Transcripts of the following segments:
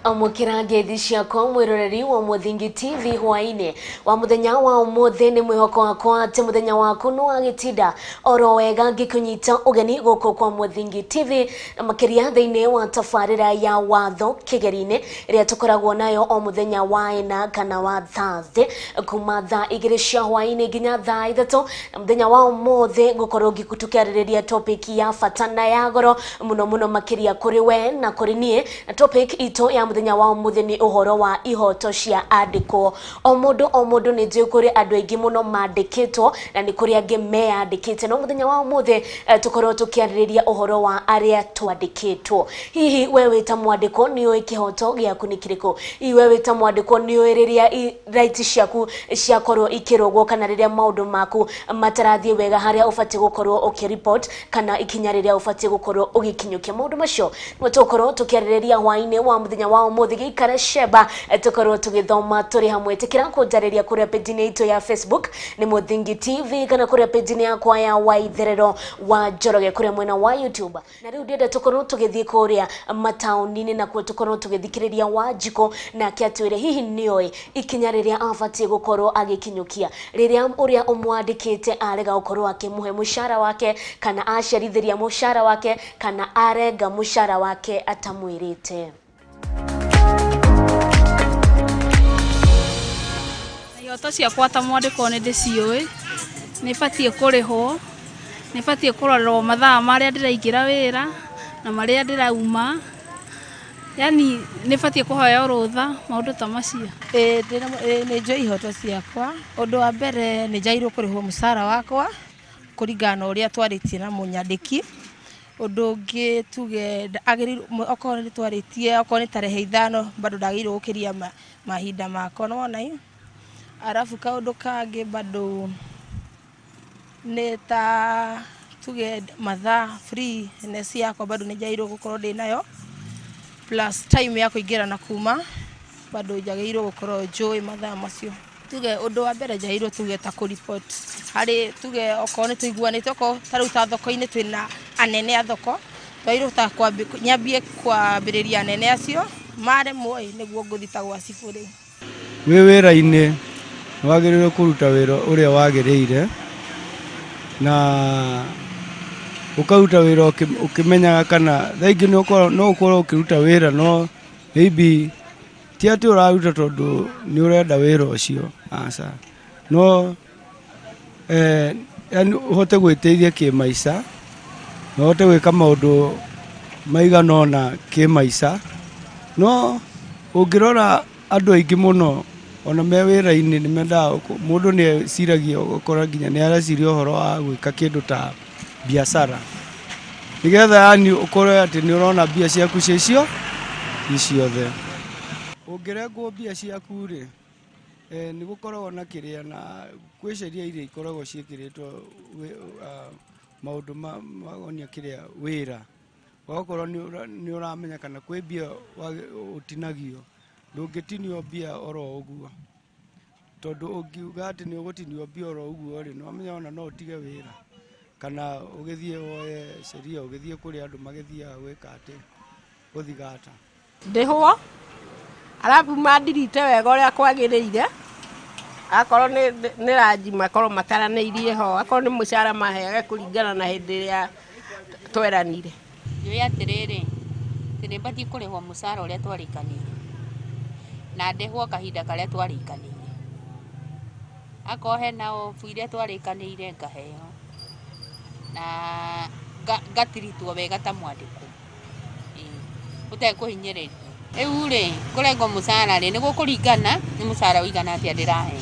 amukira ngethi ciakwa mwiroreri wa Muthingi TV hwaine wa muthenya wa umuthi ni mwihoko wakwa ati muthenya waku no agitinda oro wega ngikunyita ugeni guko kwa Muthingi TV na makiria thiini wa tabarira ya Watho Kigerini iria tukoragwo nayo o muthenya wa ina kana wa Thursday kuma thaa 2 cia hwaine nginya thaa 3 na muthenya wa umuthi gukorwo ngikutukariria topic ya fatana ya goro muno makiria kuri we na kuri nie na topic ito ya muthenya wa umuthi ni uhoro wa ihoto cia andiko o mundu ni nje kuri andu aingi muno mandikitwo na ni kuri angi meandikite no muthenya wa umuthi tukorwo tukiaririria uhoro wa aria twandikitwo hihi wewe ta mwandiko ni oi kihoto giaku ni kiriko wewe ta mwandiko ni oi riria right ciaku ciakorwo ikirogwo kana riria maundu maku matarathie wega haria ufati gukorwo ukireport kana ikinya riria ufati gukorwo ugikinyukia maundu macio no tukorwo tukiaririria hwaine wa muthenya wa umuthi gikara sheba tukorwo tugithoma turi hamwe tikira kunjariria kuria page ito ya Facebook ni Muthingi TV kana kuria page yakwa ya Waitherero wa Njoroge kuria mwena wa YouTube na riu ndienda tukorwo tugithie kuria mataunini na kuo tukorwo tugithikiriria Wanjiko na kiatwire hihi nioi ikinya riria afatie gukorwo agikinyukia riria uria umwandikite arega gukorwo akimuhe mushara wake kana aciarithiria mushara wake kana arega mushara wake atamwirite. Ihoto ciakwa ta mwandiko ni ndicioi ni batie kuriho ni batie kurorwo mathaa maria ndiraingira wira na maria ndirauma yani ni batie kuhoya rutha maundu ta macio ni njoi ihoto ciakwa undu wa mbere ni njairwo kuriho musara wakwa kuringana uria twaritie na munyandiki undu ngi tuge agiri okorwo ni twaritie okorwo ni tarehe 5 bado ndagirwo gukiria mahinda makwa no wona arafu kaundu kangi bado neta tuge mathaa free nesi yakwa bado ni njairwo gukorwo ndinayo plus time ya kuingira na kuma bado njageirwo gukorwo njoi mathaa macio tuge undu wa mbere njairwo tuge ta ku report hari tuge okorwo ni tuiguanite okorwo taru ta thoko-ini twina anene a thoko twairwo ta nyambie kwambiriria anene acio mare moi niguo nguthita gwa ciburi wi wira-ini wagiriire kuruta wira uria wagiriire na ukaruta wira ukimenyaga kana thaingi no ukorwo ukiruta wira no maybe ti ati uraruta tondu ni urenda wira ucio asa no yani uhote gwiteithia kimaica no uhote gwika maundu maiganona kimaica no ungirora andu aingi muno ona me wira-ini ni mendaga mundu ni ciragia gukora nginya ni areciria uhoro wa gwika kindu ta biashara nigetha yani ukorwo ati ni urona bia ciaku cicio iciothe ungirengwo bia ciaku ri ni gukoragwo na kiria na kwiciria iria ikoragwo ciikiritwo maundu magonia kiria wira wakorwo ni uramenya kana kwi bia utinagio ndungitinio bia oro uguo tondu ungiuga ati ni ugutinio bia oro uguo ri no amenya ona no utige wira kana ugithie woe sheria ugithie kuri andu magithia gwika ati uthigata ndiho arabu mandirite wega uria kwagiriire akorwo ni ranji makorwo mataraneirie ho akorwo ni mushara maheage kuringana na hindi iria tweranire yo atiriri tiri batie kurihwo mushara uria twarikanire na ndehwo kahinda karia twarikanire akohe na ofu iria twarikanire ngaheo na ngatiritwo wega ta mwandiko utekuhinyiririo riu ri kurengwo mushara ri ni gukuringana ni mushara uigana atia ndirahe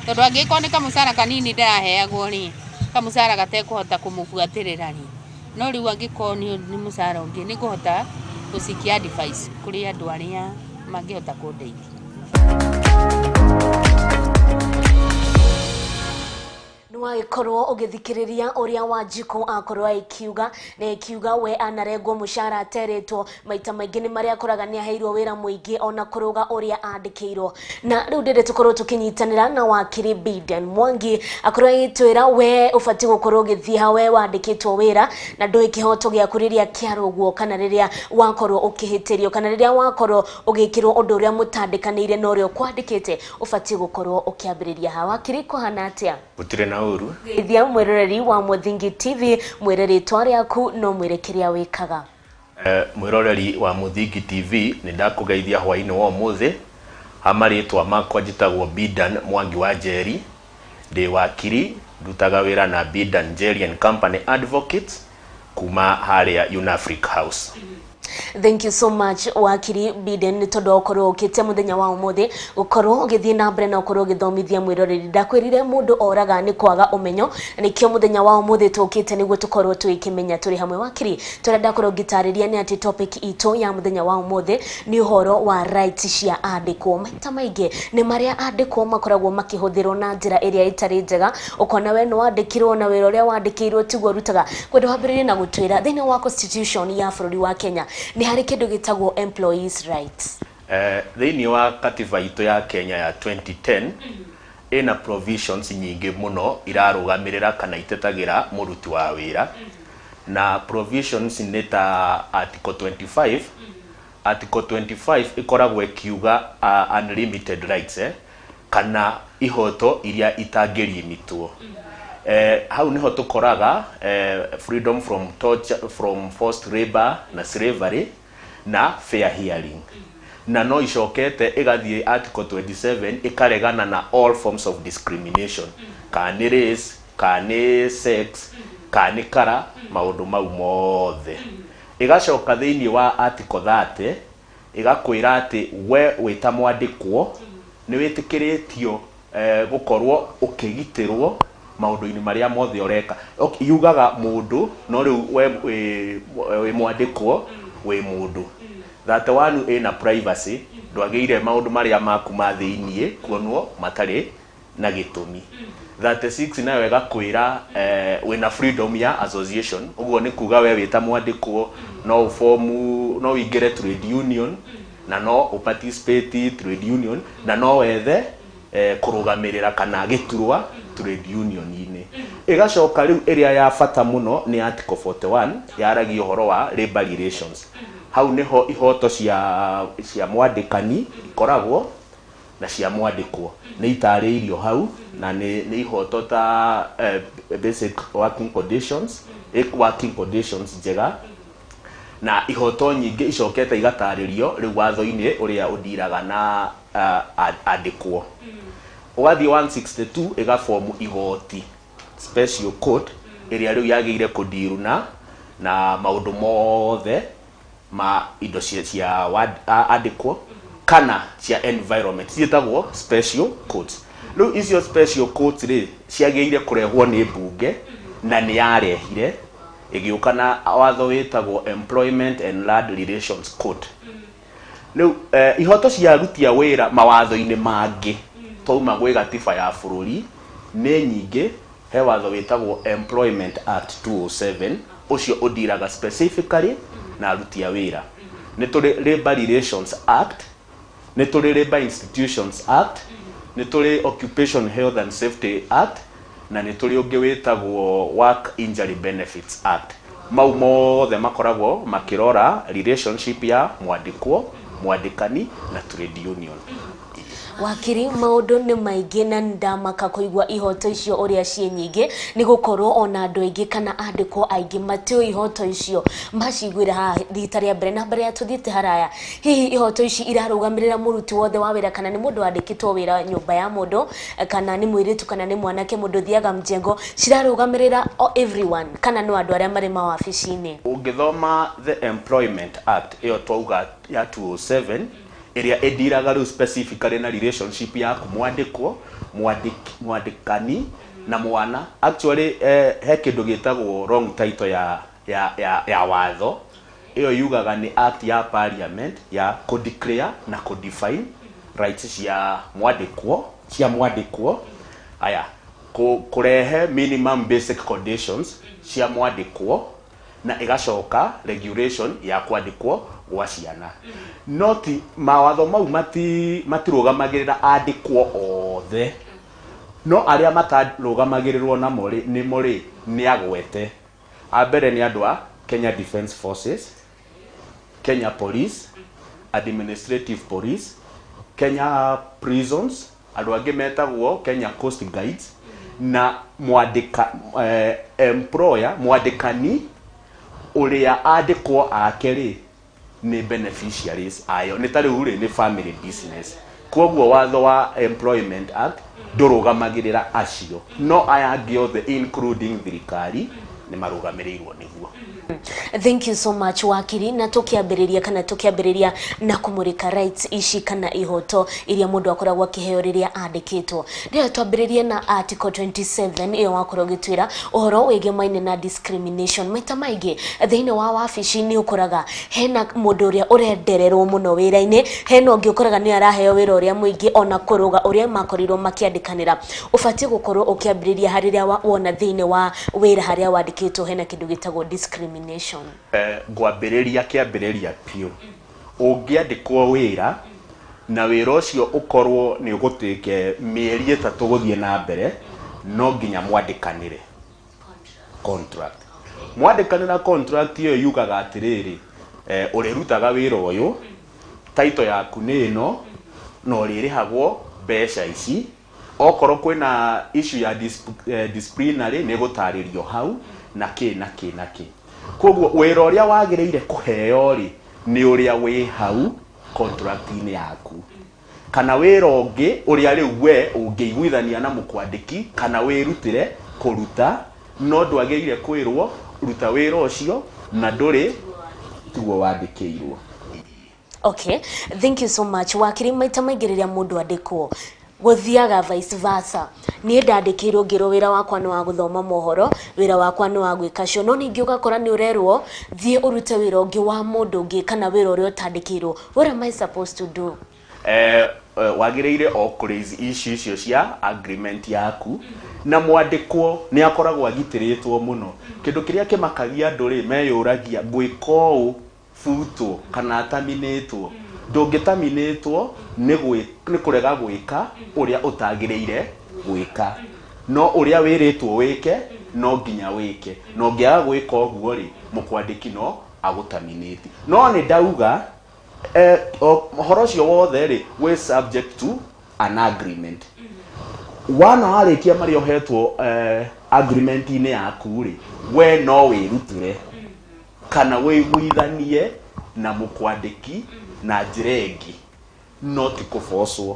tondu angikorwo ni kamushara kanini ndiraheagwo ri kamushara gatekuhota kumubuatirira ri no riu angikorwo ni mushara ungi ni kuhota gucikia advice kuri andu aria mangihota kundeithia Nwaikorwo ugithikiriria uria Wanjiku akorwo ikiuga na ikiuga we anarengwo mushara ateretwo maita maingi ni maria akoraga ni aheirwo wira muingi ona kuruga uria andikirwo na riu ndire tukorwo tukinyitanira na wakiri Biden Mwangi akorwo itwira we ufati gukorwo githie hawe wandikitwo wira na ndoi kihoto gia kuriria kiarugwo kana riria wakorwo ukihitirio kana riria wakorwo ugikirwo undu uria mutandikanire no rio kwandikite ufati gukorwo ukiambiriria ha wakiri kohana atia gutire na uru Geithia mwiroreri wa Muthingi TV mwireri twariaku no mwirekeria wikaga mwiroreri wa Muthingi TV ni ndakugeithia hwaini wa muthi hamaritwa makwa njitagwo Biden Mwangi wa Njeri ndi wakiri ndutaga wira na Biden Njeri and Company Advocates kuma haria Unafric House. Thank you so much wakiri Biden todo okoro kite muthenya wa umuthi ukoro ugithie na mbere na ukoro githomithia mwiroreri ndakwirire mundu oraga ni kwaga umenyo nikio muthenya wa umuthi tukite niguo tukorwo twikimenya turi hamwe wakiri turenda koro gitariria ni ati topic ito ya muthenya wa umuthi ni uhoro wa rights cia andikwo maita maingi ni maria andikwo makoragwo makihuthirwo na njira iria itari njega ukona we no andikirwo na wira uria wandikirwo tiguo rutaga kwenda wambiririe na gutwira thini wa constitution ya bururi wa Kenya ni hari kindu gitagwo employees rights thini wa katiba itu ya Kenya ya 2010 ina provisions nyingi muno irarugamirira kana itetagira muruti wa wira na provisions ni ta article 25 article 25 ikoragwo ikiuga unlimited rights kana ihoto iria itangirimitwo hau niho tukoraga freedom from torture, from forced labor na slavery na fair hearing na no ishokete igathie article 27 ikaregana na all forms of discrimination kani race kani sex kani kara maundu mau mothe igacoka thiini wa article 30 igakwira ati we wita mwandikwo ni witikiritio gukorwo ukigitirwo maundu-ini maria mothe oreka yugaga mundu no riu we mwandikwo we mundu that one ina privacy ndwageire maundu maria maku mathiinie kuonwo matari na gitumi 36 nayo igakwira wina freedom ya association uguo ni kuga we wita mwandikwo no formu no ingire trade union na no participate trade union na no wethe kurugamirira kana giturwa trade union ine igacoka riu area ya bata muno ni article 41 yaragia uhoro wa labor relations hau niho ihoto cia mwandikani ikoragwo na cia mwandikwo ni itariirio hau na ni ihoto ta basic working conditions njega na ihoto nyingi icokete igataririo riu watho-ini uria udiraga na andikwo wathi 162 igafomu igoti special code iria riu yagiire kudiru na maundu mothe ma indo cia andikwo kana cia environment cietagwo special codes riu icio special codes ri ciagiire kurehwo ni bunge na ni yarehire igiuka na watho witagwo employment and land relations code riu ihoto cia rutia wira mawatho-ini mangi twauma gwi gatiba ya bururi ni nyingi he watho witagwo Employment Act 207 ucio udiraga specifically na rutia wira ni tuli Labor Relations Act ni tuli Labor Institutions Act ni tuli Occupation Health and Safety Act na ni tuli ungi witagwo Work Injury Benefits Act mau mothe makoragwo makirora relationship ya mwandikwo mwandikani na trade union wakiri maundu ni maingi na ndamaka kuigwa ihoto icio uria cie nyingi ni gukorwo ona andu aingi kana andikwo aingi matio ihoto icio macigwira ha rita ria mbere na mbere ya tuthiite haraya hihi ihoto ici irarugamirira muruti wothe wa wira kana ni mundu andikitwo wira nyumba ya mundu kana ni mwiritu kana ni mwanake mundu thiaga mjengo cirarugamirira everyone kana no andu aria mari mawabici-ini ungithoma the Employment Act iyo twauga ya 207 area ediraga ru specifically na relationship ya kumwandikwo mwandikani na mwana actually he kindu gitagwo wrong title ya watho iyo yugaga ni act ya parliament ya declare na define rights cia mwandikwo aya kurehe minimum basic conditions cia mwandikwo na igacoka regulation ya kwandikwo gwa ciana. Not mawatho mau matirũgamagĩrĩra andikwo othe, no arĩa matarũgamagĩrĩrwo namo nĩ agwete. Ambere nĩ andũ a Kenya Defence Forces, Kenya Police, Administrative Police, Kenya Prisons, andũ angĩ metagwo Kenya Coast Guides, na mwandĩkani ũrĩa andĩkwo ake ni beneficiaries ayo, nĩ tarĩ ure ni family business. Koguo watho wa Employment Act ndũrũgamagĩrĩra acio, no aya angĩ othe including thirikari nĩ marũgamĩrĩirwo nĩguo. Thank you so much wakiri, na tukiambĩrĩria na kumurika rights ici kana ihoto iria mundu akoragwo akiheo riria andikitwo. Rĩrĩa twambĩrĩrie na article 27 iyo wakorwo gitwira uhoro wĩgie maine na discrimination. Maita maingĩ thĩinĩ wa wabici ni ukoraga hena mundu ũrĩa ũrendererwo muno wĩra-inĩ, hena ũngĩ ũkoraga ni araheo wĩra ũrĩa mũingĩ ona kũrũga ũrĩa makorirwo makĩandĩkanĩra. Ũbatiĩ gũkorwo ũkĩambĩrĩria harĩa wona thĩinĩ wa wĩra harĩa wandĩkĩtwo hena kĩndũ gĩtagwo discrimination. Ngwambĩrĩria kĩambĩrĩria piũ. Ũngĩandĩkwo wĩra na wĩra ũcio ũkorwo nĩ ũgũtĩke mĩeri 3 gũthiĩ na mbere, no nginya mwandĩkanĩre contract. Mwandĩkanĩra contract iyo yugaga atĩrĩrĩ, ũrĩrutaga wĩra ũyũ, title yaku nĩ ĩno, no rĩrĩhagwo mbeca ici. Okorwo kwĩna issue ya disciplinary nĩ gũtarĩrio hau na kĩ. Koguo wĩra ũrĩa wagĩrĩire kũheo nĩ ũrĩa wĩ hau contract-inĩ yaku, kana wĩra ũngĩ ũrĩa rĩu we ũngĩiguithania na mũkwandĩki kana wĩrutĩre kũruta, no ndwagĩrĩire kwĩrwo ruta wĩra ũcio na ndũrĩ tuo wandĩkĩirwo. Okay, thank you so much wakiri. Maita maingĩ rĩrĩa mũndũ andĩkwo guthiaga vice versa, ni ndandĩkĩirwo ngĩrwo wĩra wakwa nĩ wa gũthoma mohoro, wĩra wakwa nĩ wa gwĩka cio, no ningĩ ũgakora nĩ ũrerwo thiĩ ũrute wĩra ũngĩ wa mũndũ ũngĩ kana wĩra ũrĩa ũtandĩkĩirwo. What am I supposed to do? Wagĩrĩire o kũraise issue icio cia agreement yaku, na mwandĩkwo nĩ akoragwo agitĩrĩtwo mũno. Kĩndũ kĩrĩa kĩmakagia andũ meyũragia gwĩka ũũ futo kana terminatwo. Ndũngĩterminatwo nĩ kũrega gwĩka ũrĩa ũtagĩrĩire gwĩka, no ũrĩa wĩrĩtwo wĩke no nginya wĩke, no ngĩaga gwĩka ũguo mũkwandĩki no agũterminate. No nĩ ndauga ũhoro ũcio wothe we subject to an agreement. Wana warĩkia marĩa ũhetwo agreement-inĩ yaku we no wĩrutĩre kana wĩiguithanie na mũkwandĩki na njĩra ĩngĩ, no ti kũbocwo.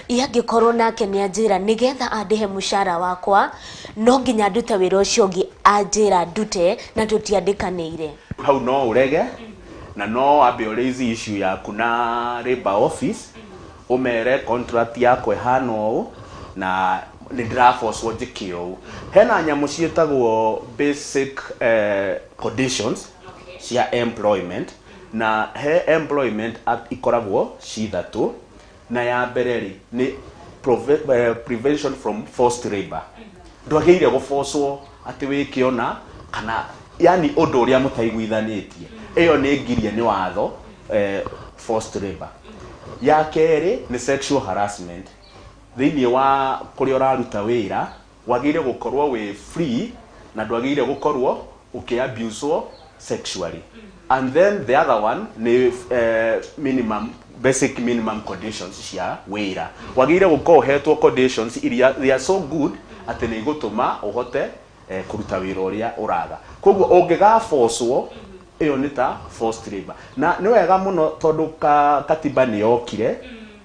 Angĩkorwo nake nĩ anjĩra nĩgetha andĩhe mũcara wakwa, no nginya ndute wĩra ũcio ũngĩ anjĩra ndute na tũtiandĩkanĩire. Hau no ũrege na no ambe ũraise issue yaku na Labour Office, ũmere contract yako ĩhana ũũ na nĩ ndĩrabocwo njĩke ũũ. Hena nyamũ ciĩtagwo basic conditions cia employment, na he Employment Act ikoragwo cithatũ, na ya mbere ni prevention from forced labor. Ndwagĩrĩire gũbocwo atĩ wĩkĩona kana yani ũndũ ũrĩa mũtaiguithanĩtie, ĩyo nĩ ngirie nĩ watho forced labor. Ya kerĩ ni sexual harassment. Thĩinĩ wa kũrĩa ũraruta wĩra wagĩrĩire gũkorwo wĩ free na ndwagĩrĩire gũkorwo ũkĩabuswo sexually. And then the other one ni basic minimum conditions cia wĩra. Wagĩrĩire gũkorwo ũhetwo conditions iria they are so good atĩ nĩ igũtũma ũhote kũruta wĩra ũrĩa ũraga. Koguo ũngĩgabocwo ĩyo nĩ ta forced labor. Na nĩ wega mũno tondũ katiba nĩ yokire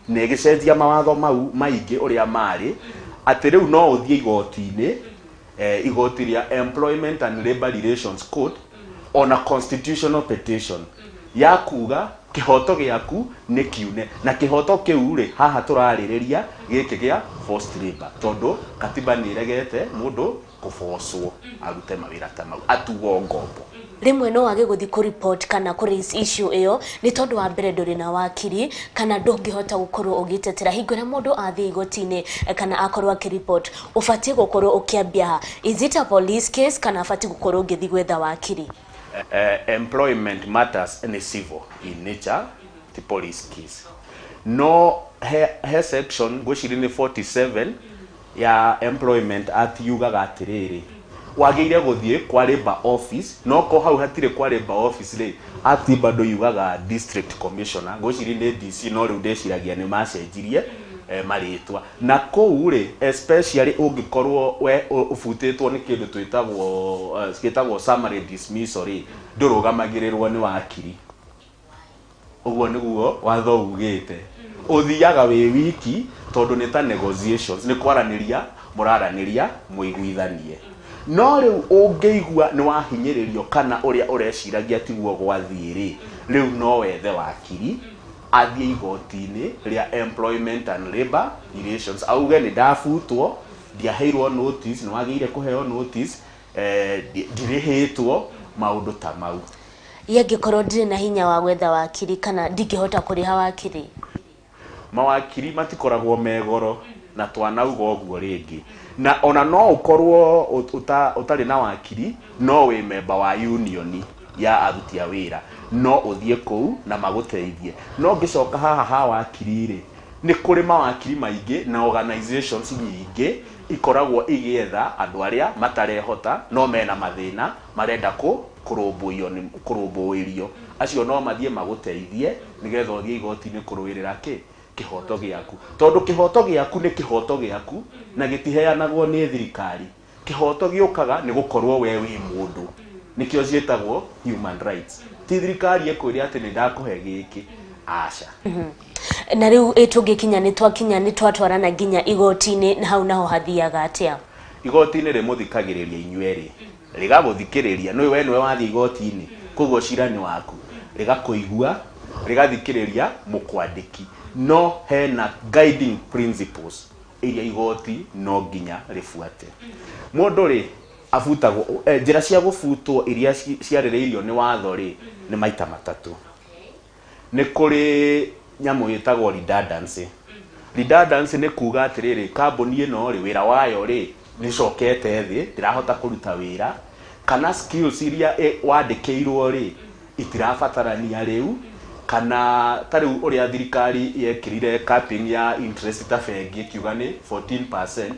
na ĩgĩcenjia mawatho mau maingĩ ũrĩa marĩ, atĩ rĩu no ũthiĩ igoti-inĩ, igoti rĩa Employment and Labor Relations Code on a constitutional petition, ya kuga kihoto giaku ni kiune na kihoto kiu ri haha turaririria giki gia forced labor tondu katiba ni regete mundu kufoswo arute mawira ta mau atugo ngombo rimwe no wage guthi ku report kana ku raise issue iyo ni tondu wa mbere nduri na wakiri kana ndungihota gukorwo ugitetera hingo ria mundu athi igotini kana akorwo ki report ufatie gukorwo ukiambia is it a police case kana afatie gukorwo ngithi gwetha wakiri employment matters in civil in nature the police case no he section gwiciri ni 47 ya employment act yugaga atiriri wageire guthie kwa labor office no ko hau hatire kwa labor office ri ati bado yugaga district commissioner gwiciri ni DC no riu ndeciragia ni macenjirie maritwa na kou ri especially ungikorwo we ufutitwo ni kindu twitagwo summary dismissal ri ndurugamagirirwo ni wakiri uguo niguo watho ugite uthiaga wi wiki tondu ni ta negotiations ni kwaraniria muraraniria muiguithanie no riu ungeigua ni wahinyiririo kana uria ureciragia tiguo gwathiiri riu no wethe wakiri athie igotini ria employment and labor relations auge ni ndafutwo ndiaheirwo notice ni wagire kuheo notice ndirihitwo maundu ta mau yangikorwo ndire na hinya wa gwetha wakiri kana ndingihota kuriha wakiri mawakiri matikoragwo megoro na twanauga uguo ringi na ona no ukorwo utari na wakiri no we member wa union ya aruti a wira no uthie kou na maguteithie no ngicoka haha ha wakiri ri ni kuri mawakiri maingi na organizations nyingi ikoragwo igietha andu aria matarehota no mena mathina marenda kurumbuirio acio no mathie maguteithie nigetha uthie igoti-ini kuruirira kihoto giaku tondu kihoto giaku ni kihoto giaku na gitiheanagwo ni thirikari kihoto giukaga ni gukorwo we wi mundu nikio cietagwo human rights ti thirikari ekwiri ati ni ndakuhe giki aca na riu etungikinya ni twatwarana nginya igoti-ini na hau naho hathiaga atia igoti-ini rimuthikagiriria inyueri rigaguthikiriria no we wathi igoti-ini koguo cirani waku rigakuigua rigathikiriria mukwandiki no hena guiding principles iria igoti no nginya rifuate mundu ri afutagwo njira cia gufutwo iria ciaririirio ni watho ri ni maita matatu ni kuri nyamu yitagwo redundancy ni kuga atiriri kambuni ino ri wira wayo ri ni cokete thi ndirahota kuruta wira kana skills iria wandikirwo ri itirabatarania riu kana tariu uria thirikari yekirire capping ya interest ta bengi kiuga ni 14%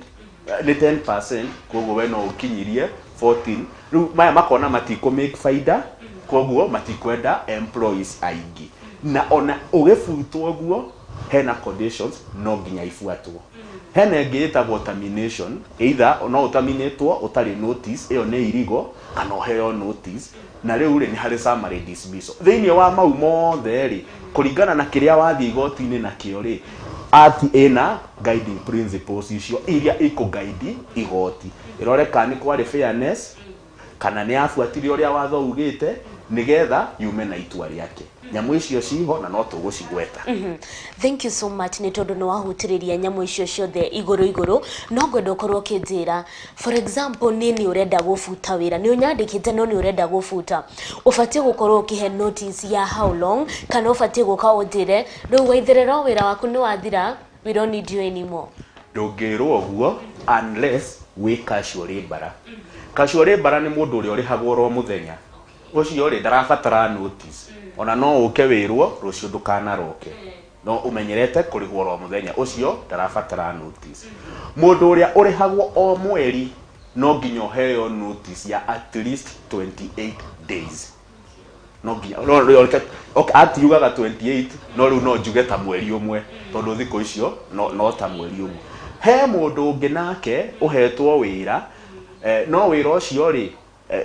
ni 10% koguo we no ukinyirie 14 riu maya makona matiko make faida koguo matikwenda employees aingi na ona ugifutwo guo hena conditions no nginya ifuatwo hena ingitagwo termination either no utaminetwo utari notice iyo ni irigo kana uheo notice na riu ri ni hari summary dismissal thiini wa mau mothe ri kuringana na kiria wathi igoti-ini na kio ri ati ena guiding principles icio iria ikuguide igoti irore kana kwari fairness kana ni afuatire uria watho ugite nigetha yume na itua riake nyamu icio ciho na no tugucigweta thank you so much ni tondu no wahutiriria nyamu icio ciothe iguru no gwenda ukorwo kinjira for example nini urenda gufuta wira ni unyandikite no ni urenda gufuta ufatie gukorwo ukihe notice ya how long kana ufatie guka undire riu Waitherero wira waku ni wathira we don't need you anymore ndungirwo guo unless we casual labor ni mundu uri urihagwo ro muthenya ucio ri ndarabatara notice ona no uke wirwo rucio ndukanaroke no umenyerete kurigwo ro muthenya ucio ndarabatara notice mundu uria urihagwo o mweri no nginya heo notice ya at least 28 days no nginya okay atiugaga 28 no riu no njuge ta mweri umwe tondu thiko icio no ta mweri umwe he mundu ungi nake uhetwo wira no wira ucio ri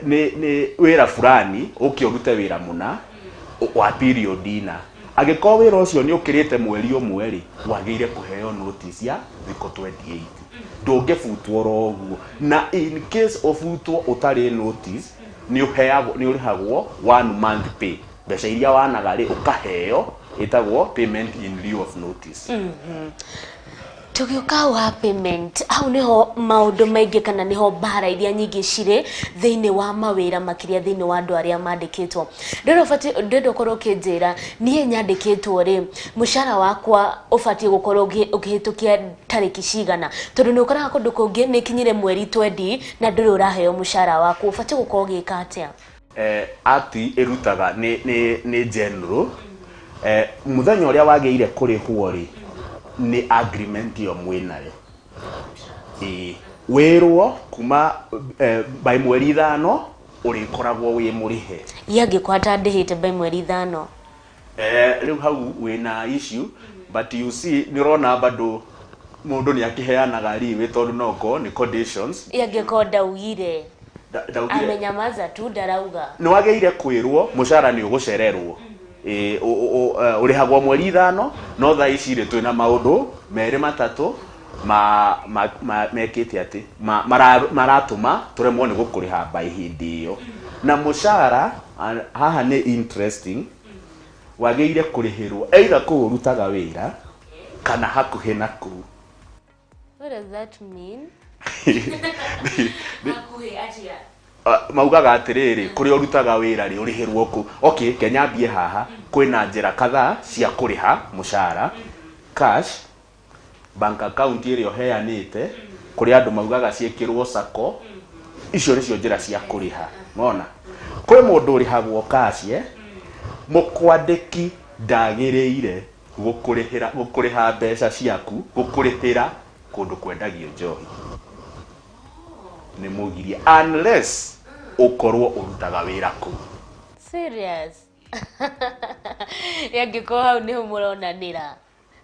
ni wira fulani ukiorute wira muna wa period ina agiko wira ucio ni ukirite mweri umwe ri wagire kuheo notice ya thiko 28 ndungifutwo roguo na in case of utwo utari notice ni urihagwo 1 month pay mbeca iria wanaga ri ukaheo itagwo payment in lieu of notice. Tugiuka wa payment au niho maundu maingi kana niho bara iria nyingi cire thiini wa mawira makiria thiini wa andu aria mandikitwo. Ndendo korwo kinjira nie nyandikitwo ri mushara wakwa ufatie gukorwo ukihitukia tariki cigana tondu ni ukoraga kundu kungi ni kinyire mweri 20 na nduri uraheo mushara wakwa ufatie gukorwo gika atia. Ati irutaga ni general muthenya uria wageire kurihwo ri ni agreement yo mwinayo werwo kuma by mweri 5 uri koragwo wi murihe yage kwata ndihite by mweri 5 riu hau wina issue but you see nirona bado mundu ni akiheanaga riwe tondu noko ni conditions yage koda ugire amenyamaza tu darauga ni wageire kwirwo mushara ni ugucererwo urihagwo mweri 5 no tha ici ri twina maundu meri matatu mekite ati maratuma turemwo ni gukuriha by hindi iyo na mushara haha ni interesting wageire kurihirwo either ku rutaga wira kana hakuhe naku. What does that mean? Hakuhe atia maugaga atiriri kuri urutaga wira ri urihirwo ku okay Kenya mbie haha kwina njira kadhaa cia kuriha mushara cash bank account irio heanite kuri andu maugaga ciekirwo sako icio nicio njira cia kuriha ngona kwi mundu urihagwo cash mukwandiki ndagiriire gukuriha mbeca ciaku gukurihira kundu kwendagio njohi ni mugirie unless ukorwo urutaga wira ku. Serious? Yangiko hau niho muronanira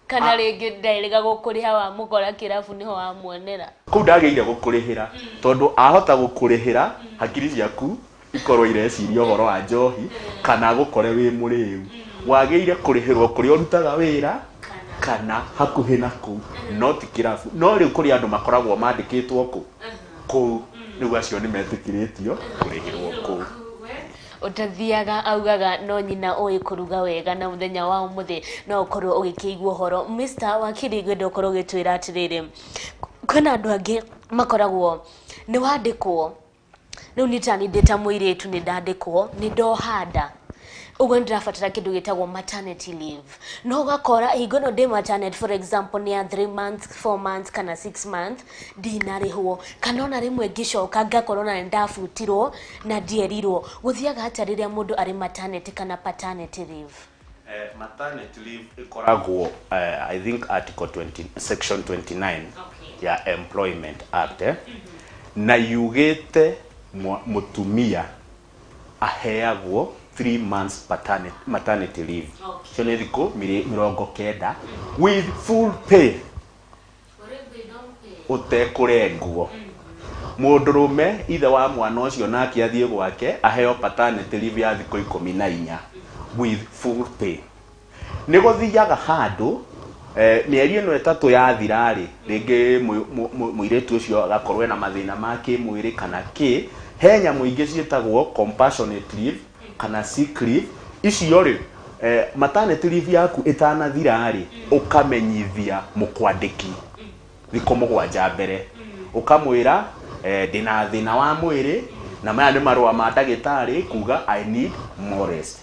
kana ringi ndairiga gukuriha wa mukora kirafu niho wa muonera ku ndageire gukurihira tondu ahota gukurihira hakiri ciaku ikorwo ireciria uhoro wa njohi kana gukore wi muriu wageire kurihirwo kuri urutaga wira kana hakuhi naku not kirafu no riu kuri andu makoragwo mandikitwo ku nigu acio ni metikiritio kurihirwo ku utathiaga augaga no nyina oi kuruga wega na muthenya wa umuthi no ukorwo ugikigwa horo Mr. Wakiri gwendo ukorwo gitwira atiriri kwena andu angi makoragwo ni wandikwo riu nitani ndeta muiretu ni ndandikwo ni ndohanda ugo ndirafatira kindu gitagwo maternity leave no gakora higono de maternity for example ni 3 months 4 months kana 6 months dinarihwo kanona rimwe ngicoka ngakorwo na ndafutirwo na ndierirwo guthiaga hata riria mundu ari maternity kana paternity leave. Maternity leave ikoragwo I think article 20 section 29 ya employment act na yugite mutumia aheagwo 3 months maternity leave. So ni thiko 90 with full pay. Utekurengwo. Mundurume ithe wa mwana ucio nake athie gwake aheo paternity leave ya thiko 14 with full pay. Nigothiaga handu mieri ino 3 yathira ri ringi muiretu ucio agakorwe na mathina make mwiri kana ki henya muingi cietagwo compassionate leave kana sick leave icio ri maternity leave yaku itanathira ri ukamenyithia mukwandiki thiko 7 mbere ukamwira ndina thina wa mwiri na maya ni marua ma ndagitari kuga I need more rest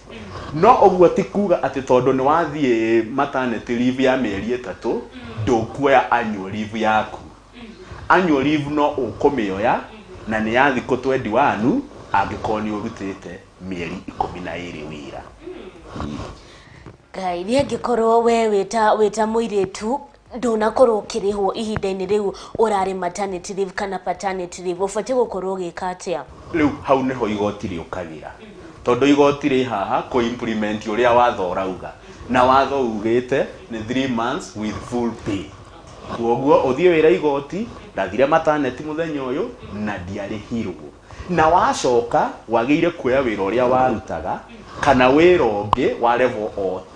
no ogwo ti kuga ati tondu ni wathie maternity leave ya mieri 3 ndukuoya annual leave yaku annual leave no ukomioya na ni ya thiko 21 angikoni urutite mieri 12 wira Ngai ni angikorwo we wita muiretu ndunakorwo kirihwo ihinda-ini riu urari maternity leave kana paternity leave ufatie gukorwo gikatia riu hau niho igoti riukagira tondu igoti ri haha ko implement uria watho urauga na watho ugite ni 3 months with full pay kuoguo uthie wira igoti ndathire maternity muthenya uyu na ndiarihirwo na wacoka wageire kuoya wira uria warutaga kana wira ungi wa level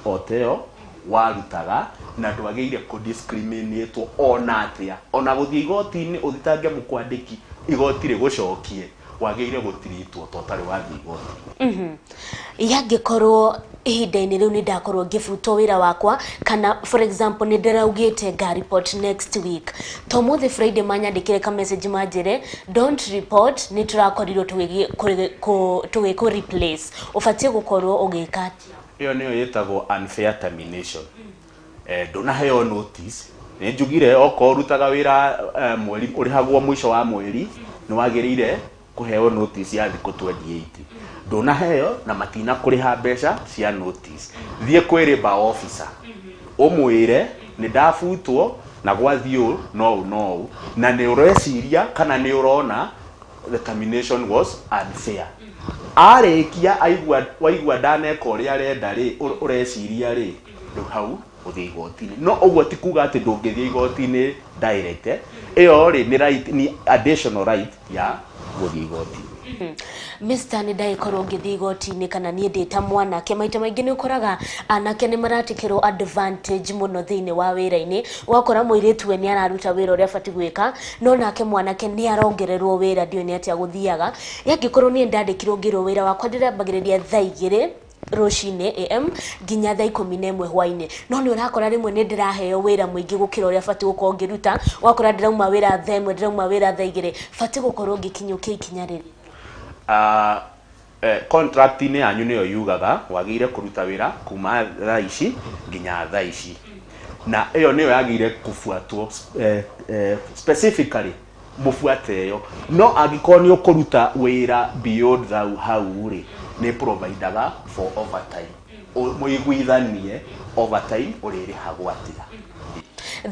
oteo warutaga na ndwageire ku discriminate ona atia ona guthie igoti-ini uthitange mukwandiki igoti ri gucokie wagĩire gũtiritwo totari wathi igoti. Yangĩkorwo ihinda-inĩ rĩu nĩ ndakorwo ngĩbutwo wĩra wakwa kana for example nĩ ndĩraugĩte nga report next week to mũthĩ Friday manyandĩkire ka message manjĩre don't report nĩ tũrakorirwo tũgĩkũ replace ũbatiĩ gũkorwo ũgĩka atĩa? Ĩyo nĩyo yĩtagwo unfair termination. Ndũnaheo notice nĩ njugire okorwo ũrutaga wĩra mweri ũrĩhagwo mũico wa mweri nĩ wagĩrĩire kũheo notice ya thikũ 28. Ndũnaheo na matina kũrĩha mbeca cia notice. Thiĩ kwĩ labor officer ũmwĩre nĩ ndabutwo na gwathiĩ no na nĩ ũreciria kana nĩ ũrona the termination was unfair. Arĩkia waigua ndaneka ũrĩa arenda rĩ ũreciria rĩ rĩu hau ũthiĩ igoti-inĩ. No ũguo ti kuga atĩ ndũngĩthiĩ igoti-inĩ direct. Ĩyo rĩ nĩ right, ni additional right ya gũthiĩ igoti-inĩ. Mr. nĩ ndagĩkorwo ngĩthiĩ igoti-inĩ kana niĩ ndĩ ta mwanake maita maingĩ nĩ ũkoraga anake nĩ maratikĩrwo advantage mũno thĩinĩ wa wĩra-inĩ. Wakora mũirĩtu we nĩ araruta wĩra ũrĩa abatiĩ gwĩka no nake mwanake nĩ arongererwo wĩra ndiũĩ nĩ atĩa gũthiaga. Yangĩkorwo niĩ ndandĩkirwo ngĩrwo wĩra wakwa ndĩrambagĩrĩria thaa 2 rũcinĩ AM nginya thaa 11 hwainĩ no nĩ ũrakora rĩmwe nĩ ndĩraheo wĩra mũingĩ gũkĩra ũrĩa batiĩ gũkorwo ngĩruta. Wakora ndĩrauma wĩra thaa 1 ndĩrauma wĩra thaa 2 batiĩ gũkorwo ngĩkinyũkia ikinya rĩrĩ. Contract-inĩ yanyu nĩyo yugaga wagĩire kũruta wĩra kuma thaa ici nginya thaa ici na ĩyo nĩyo yagĩire kũbuatwo specifically mũbuate ĩyo. No angĩkorwo nĩ ũkũruta wĩra beyond hau rĩ nĩ providaga for overtime. Mũiguithanie overtime ũrĩrĩhagwo atĩa.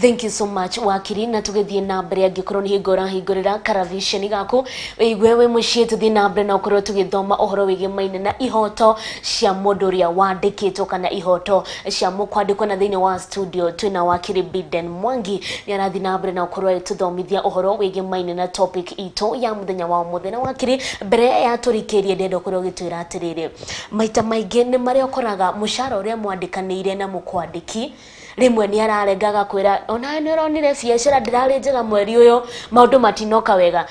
Thank you so much wakiri na tugĩthiĩ na mbere angĩkorwo nĩ hingo ũrahingũrĩra karavisheni gaku wĩigue wĩ mũciĩ tũthiĩ na mbere na ũkorwo tũgĩthoma ũhoro wĩgiĩ maine na ihoto cia mũndũ ũrĩa wandĩkĩtwo kana ihoto cia mũkwandĩkwo na thĩinĩ wa studio twĩna wakiri Biden Mwangi nĩ arathiĩ na mbere na ũkorwo tũthomithia ũhoro wĩgiĩ maine na topic itũ ya mũthenya wa ũmũthĩ. Na wakiri mbere ya tũrikĩrie ndenda ũkorwo ũgĩtwĩra atĩrĩrĩ maita maingĩ nĩ marĩa ũkoraga mũcara ũrĩa mwandĩkanĩire na mũkwandĩki rimwe ni ararengaga kwira ona nĩ ũronire biacara ndĩrarĩ njega mweri ũyũ maũndũ matinoka wega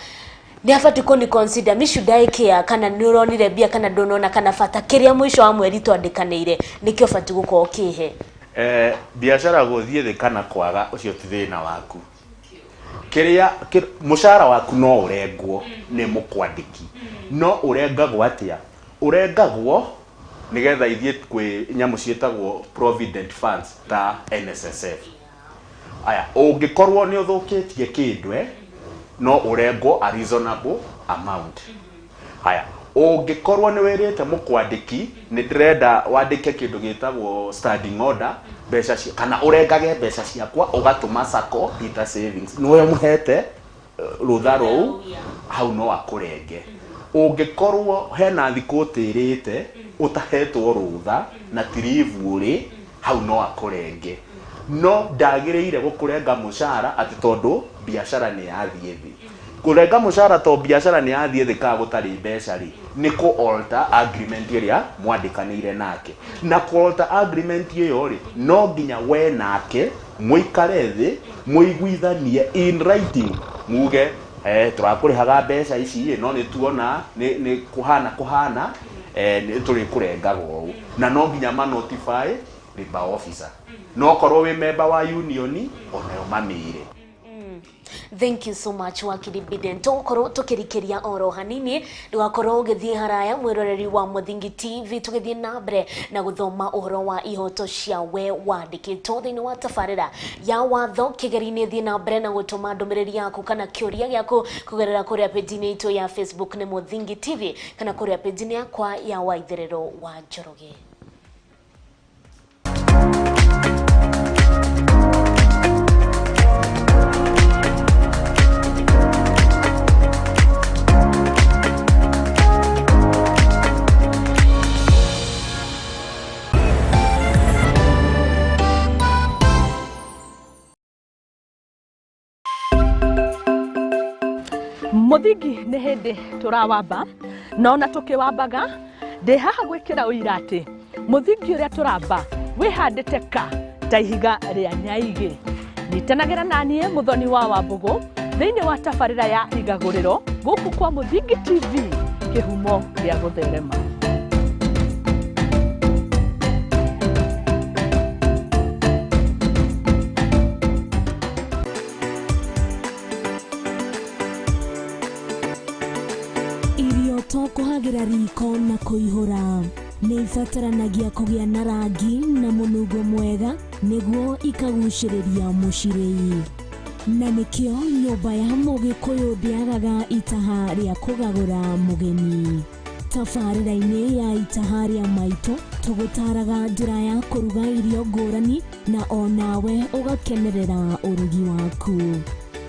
nĩ abati kũni consider me should I care kana nĩ ũronire bia kana ndũnona kana bata kĩrĩa mũico wa mweri twandĩkanĩire nĩkĩo bati gũkorwo kĩhe. Biacara gũthiĩ thĩ kana kwaga ũcio ti thĩna waku. Kĩrĩa mũcara waku no ũrengwo nĩ mũkwandĩki no ũrengagwo atĩa? Ũrengagwo nigetha ithiĩ kwĩ nyamũ ciĩtagwo provident funds ta NSSF. Aya ũngĩkorwo nĩ ũthũkĩtie kĩndũ no ũrengwo a reasonable amount. Aya ũngĩkorwo nĩ wĩrĩte mũkwandĩki nĩ ndĩrenda wandĩke kĩndũ gĩtagwo standing order mbeca cia kana ũrengage mbeca ciakwa ũgatũma sacco ita savings nĩwe mũhete rũtha rũu hau no akũrenge. Ũngĩkorwo hena thikũ ũtĩrĩte utahetwo rũtha na tirivu ũrĩ hau no akũrenge. No ndagĩrĩire gũkũrenga mũcara atĩ tondũ biacara nĩ yathiĩ thĩ. Kũrenga mũcara to biacara nĩ yathiĩ thĩ ka gũtarĩ mbeca rĩ nĩ kũ alter agreement ĩrĩa mwandĩkanĩire nake. Na kũ alter agreement ĩyo rĩ no nginya we nake mũikare thĩ mũiguithanie in writing muge tũrakũrĩhaga mbeca ici no nĩ tuona nĩ kũhana nĩ tũrĩ kũrengagwo ũũ na no nginya ma notify labor officer no korwo wĩ member wa union onayo mamĩire. Thank you so much wakiri Biden. Tũkorwo tũkĩrikĩria oro hanini ndũgakorwo ũgĩthiĩ haraya mwĩroreri wa Mũthingi TV tũgĩthiĩ na mbere na gũthoma ũhoro wa ihoto cia we wandĩkĩtwo thĩinĩ wa tabarĩra ya Watho Kigerini. Thiĩ na mbere na gũtũma ndũmĩrĩri yaku kana kĩũria gĩaku kũgerera kũrĩa page-inĩ itũ ya Facebook nĩ Mũthingi TV kana kũrĩa page-inĩ yakwa ya Waitherero wa Njoroge. Mũthingi nĩ hĩndĩ tũrawamba no na tũkĩwambaga ndĩ haha gwĩkĩra ũira atĩ mũthingi ũrĩa tũramba wĩhandĩte ka ta ihiga rĩa nyaigĩ. Nyitanagĩra na niĩ Mũthoni wa Wambũgũ thĩinĩ wa tabarĩra ya igagũrĩro gũkũ kwa Mũthingi TV, kĩhumo gĩa gũtherema. Irio to kũhagĩra riko na kũihũra nĩ ibataranagia kũgĩa na rangi na mũnungo mwega nĩguo ikagucĩrĩria mũcirĩi. Na nĩkĩo nyũmba ya Mũgĩkũyũ ndĩagaga itaha rĩa kũgagũra mũgeni. Tabarĩra-inĩ ya itaha rĩa maitũ tũgũtaraga njĩra ya kũruga irio ngũrani na onawe ũgakenerera ũrugi waku.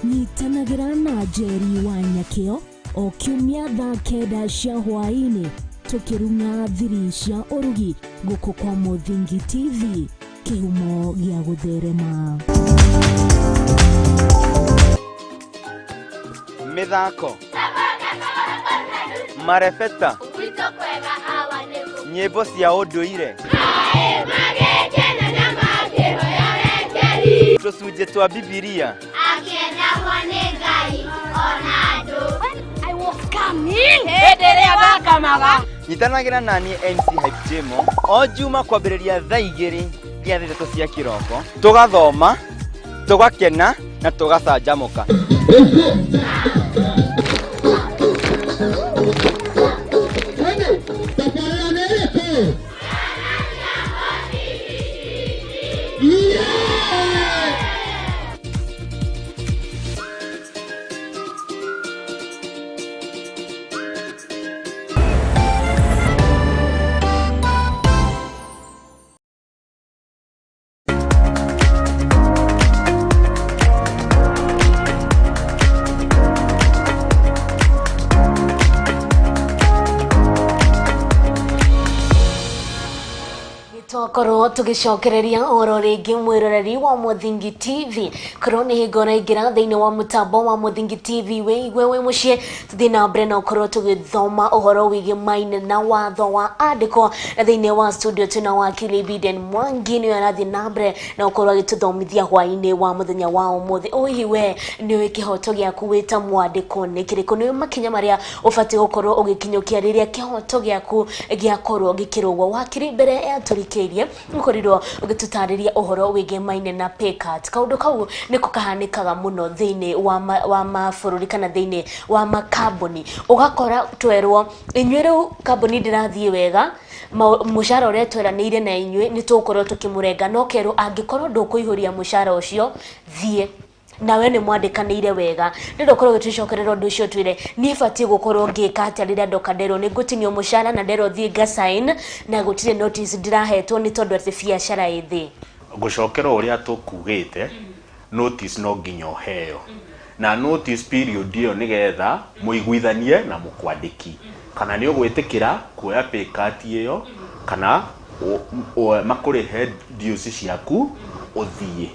Nyitanagĩra na Njeri wa Nyakĩo o kiumia thaa 9 cia hwaĩ-inĩ tũkĩrunga thiri cia ũrugi gũkũ kwa Mũthingi TV, kĩhumo gĩa gũtherema. Mithako marebeta nyĩmbo cia ũndũire tũcunjĩ twa Bibilia nyitanagĩra naniĩ MC Hype Jemo o Juma kwambĩrĩria thaa 2 nginya thaa 3 cia kĩroko, tũgathoma, tũgakena na tũgacanjamũka. Korwo tugicokereria oro ringi mwiroreri wa Mũthingi TV, korwo ni hingo raingira thiini wa mutambo wa Mũthingi TV we mucie tuthi na mbere na korwo tugithoma uhoro wigi maine na watho wa andiko na thiini wa studio tuna wakili Biden Mwangi ni arathi na mbere na korwo agituthomithia hwaini wa muthenya wa umuthi. Uhi we ni wikihoto giaku wita mwandiko ni kiriko ni makinya maria ufati gukorwo ugikinyukia riria kihoto giaku giakorwo gikirugwo. Wakili mbere ya turikeirie mukorirwo ugitutariria uhoro wige maine na pekat kaundu kau niko kahanikaga muno thiini wa mabũrũri kana thiini wa makambuni. Ugakora twerwo inyweru kambuni ndirathie wega mushara uria tweranĩire na inywe ni tukorwo tukimurenga no kerwo angikorwo ndukuihuria mushara ucio thie nawe ni mwandikanire wega ndirokorwo gitucokerera undu ucio twire ni bati gukorwo ngika ati rira ndokanderwo ni gutinio mushara na ndero thie ga sign na gutire notice ndirahetwo ni tondu ati biashara ithi gucokera uria tukugite notice no nginya heo na notice period iyo nigetha muiguithanie na mukwandiki kana ni ugwitikira kuoya pay card iyo kana makurihe dues ciaku uthie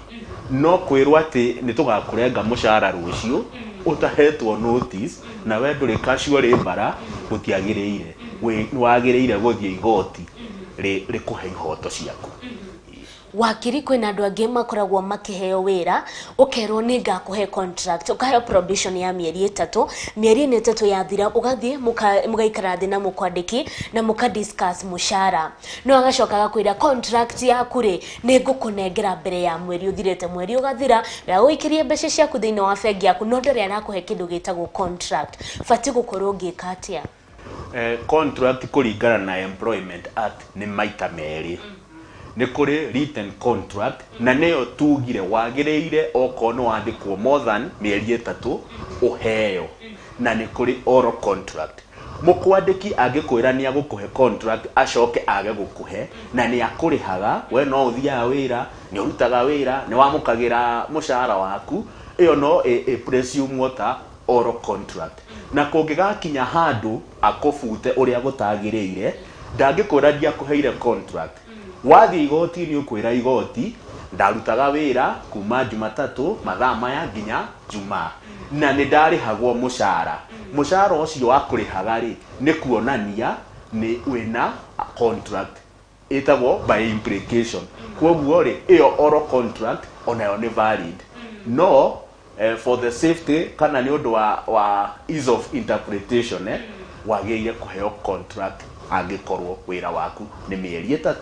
no kwirwo ati ni tugakurenga mushara rucio utahetwo notice na we nduri casual labor gutiagiriire we wagiriire guthie igoti rikuhe ihoto ciaku. Wakiri kwina andu angi makoragwo makiheo wira ukerwo ni ngakuhe contract ukaheo probation ya mieri 3 mieri 3 yathira ugathie mugaikara thi na mukwandiki na mukadiscuss mushara no agacoka gakwira contract yaku ri ni ngukunengera mbere ya mweri uthirete mweri ugathira ya uikirie mbeca ciaku thiini wa bengi yaku no ndore arakuhe kindu gitagwo contract fati gukorwo ngika atia. Contract kuringana na Employment Act ni maita meri ni kuri written contract na neyo tugire wagiriire okono wandikwo more than mieri 3 uheo na ni kuri oral contract. Mukwandiki angikwira ni agukuhe contract acoke age gukuhe na ni akurihaga we no uthia wira ni urutaga wira ni wamukagira mushahara waku iyo no presume water oral contract na kungigakinya handu akofute uria gutagiriire ndangikwira ndia kuheire contract wathi igoti ni ukwira igoti ndarutaga wira kuma Jumatatu mathaa maya nginya Juma na ni ndarihagwo mushahara ucio akurihaga ri ni kuonania ni wina contract itagwo by implication kwoguo ri iyo oral contract onayo ni valid no for the safety kana ni undu wa ease of interpretation wagĩrĩire kũheo contract angĩkorwo wĩra waku nĩ mĩeri 3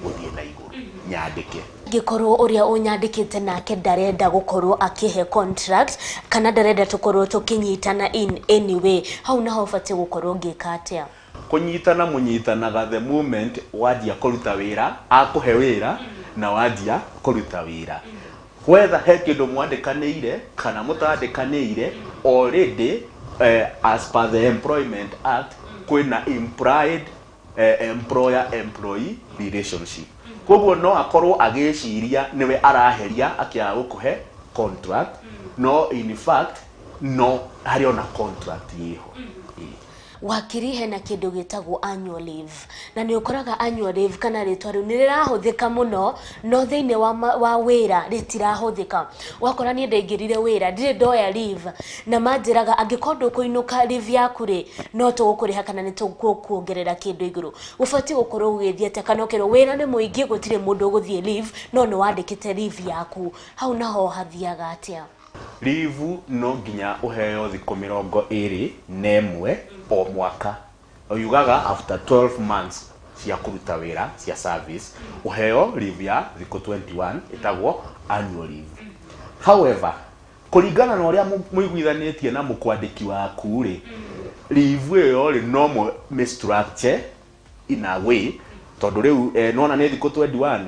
gũthiĩ na igũrũ nyandĩke gikorwo uria unyandikite nake ndarenda gukorwo akihe contract kana ndarenda tukorwo tukinyitana in any way hau naho bati gukorwo ngikatia kunyitana munyitanaga the moment wadia kuruta wira akuhe wira na wadia kuruta wira whether he kindu mwandikanire kana mutandikanire already as per the Employment Act kwina implied employer employee relationship koguo no akorwo agiciria niwe araheria akia gukuhe contract no in fact no hari ona contract yiho wakirihe na kindu gitagwo annual leave na ni ukoraga annual leave kana ritwa riu nirirahuthika muno no thiine wa wira ritirahuthika wakora ni ndaingirire wira ndire ndoya leave na manjiraga angikorwo kuinuka leave yaku ri no tugukuriha kana ni tugukuongerera kindu iguru ufati gukorwo ugithia te kana ukero wira ni muingi gutire mundu guthie leave no no wandikite leave yaku hau naho hathiaga atia leave no nginya uheo thikũ 21 o mwaka oyugaga after 12 months cia kuruta wira cia service uheo leave ya thikũ 21 itagwo annual leave. However kuringana na uria muiguithanitie na mukwandiki waku ri leave iyo ri no structure in a way tondu riu nona ni thikũ 21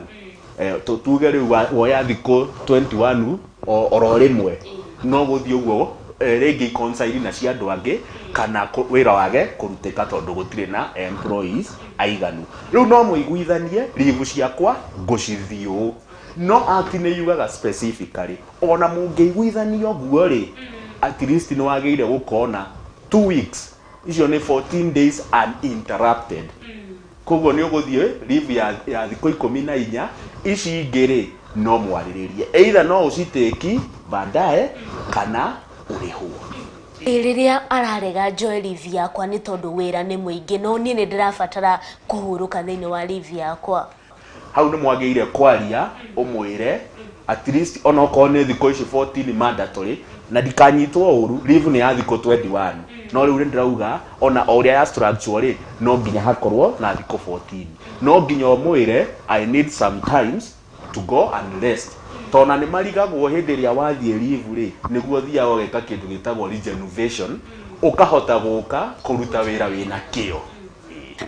tuge riu woya thikũ 21 oro rimwe no guthie uguo regi consider na cia andu angi kana wira wage kuruteka tondu gutire na employees aiganu riu no muiguithanie leave ciakwa ngucithio no act ni yugaga specifically ona mungeiguithania oguo ri at least ni wageire gukona 2 weeks icio ni 14 days uninterrupted koguo ni uguthie leave ya thikũ 14 ici ingiri no mwariririe either no uciteki baadaye kana uriho riria ararega joy leave yakwa ni tondu wira ni muingi no ni ndirabatara kuhuruka thiini wa leave yakwa hau ni mwageire kwaria umwire at least ona uko ni thikũ ici 14 mandatory na dikanyitwo uru leave ni ya thikũ 21 no riu ndirauga ona uria ya structure ri no nginya hakorwo na thikũ 14 no nginya umwire I need some times to go and rest tona ni marigagwo hindi ria wathie leave ri niguo thia ogeka kindu gitagwo regeneration ukahota guka kuruta wira wina kio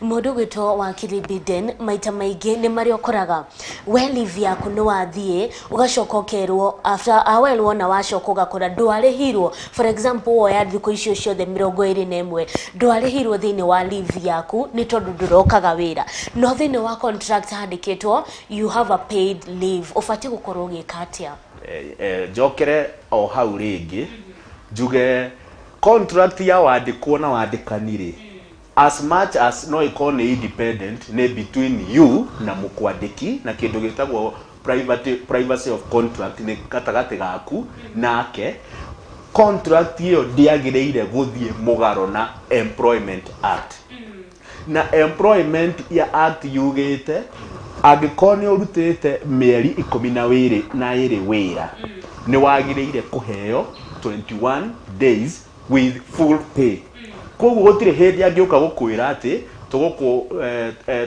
mundu gwitwo wa Kilibiden maita maingi ni mari okoraga we leave yaku no wathie ugacoka kerwo after awelwo na wacoka ugakora ndwarihirwo for example woya thikũ icio ciothe 21 ndwarihirwo thiini wa leave yaku ni tondu ndurokaga wira no thiini wa contract handikitwo you have a paid leave ufati gukorwo gikatia jokere o hau ringi njuge contract ya wandikwo na wandikanire as much as no ikone independent ne between you na mukwandiki na kindu gitagwo privacy of contract ne katagate gaku nake contract iyo ndiagireire guthie mugaro na Employment Act na Employment ya Act yugite agikoni urutite mieri 12 na iri wira ni wagireire kuheo 21 days with full pay koguo gutire hindi angioka gukwira ati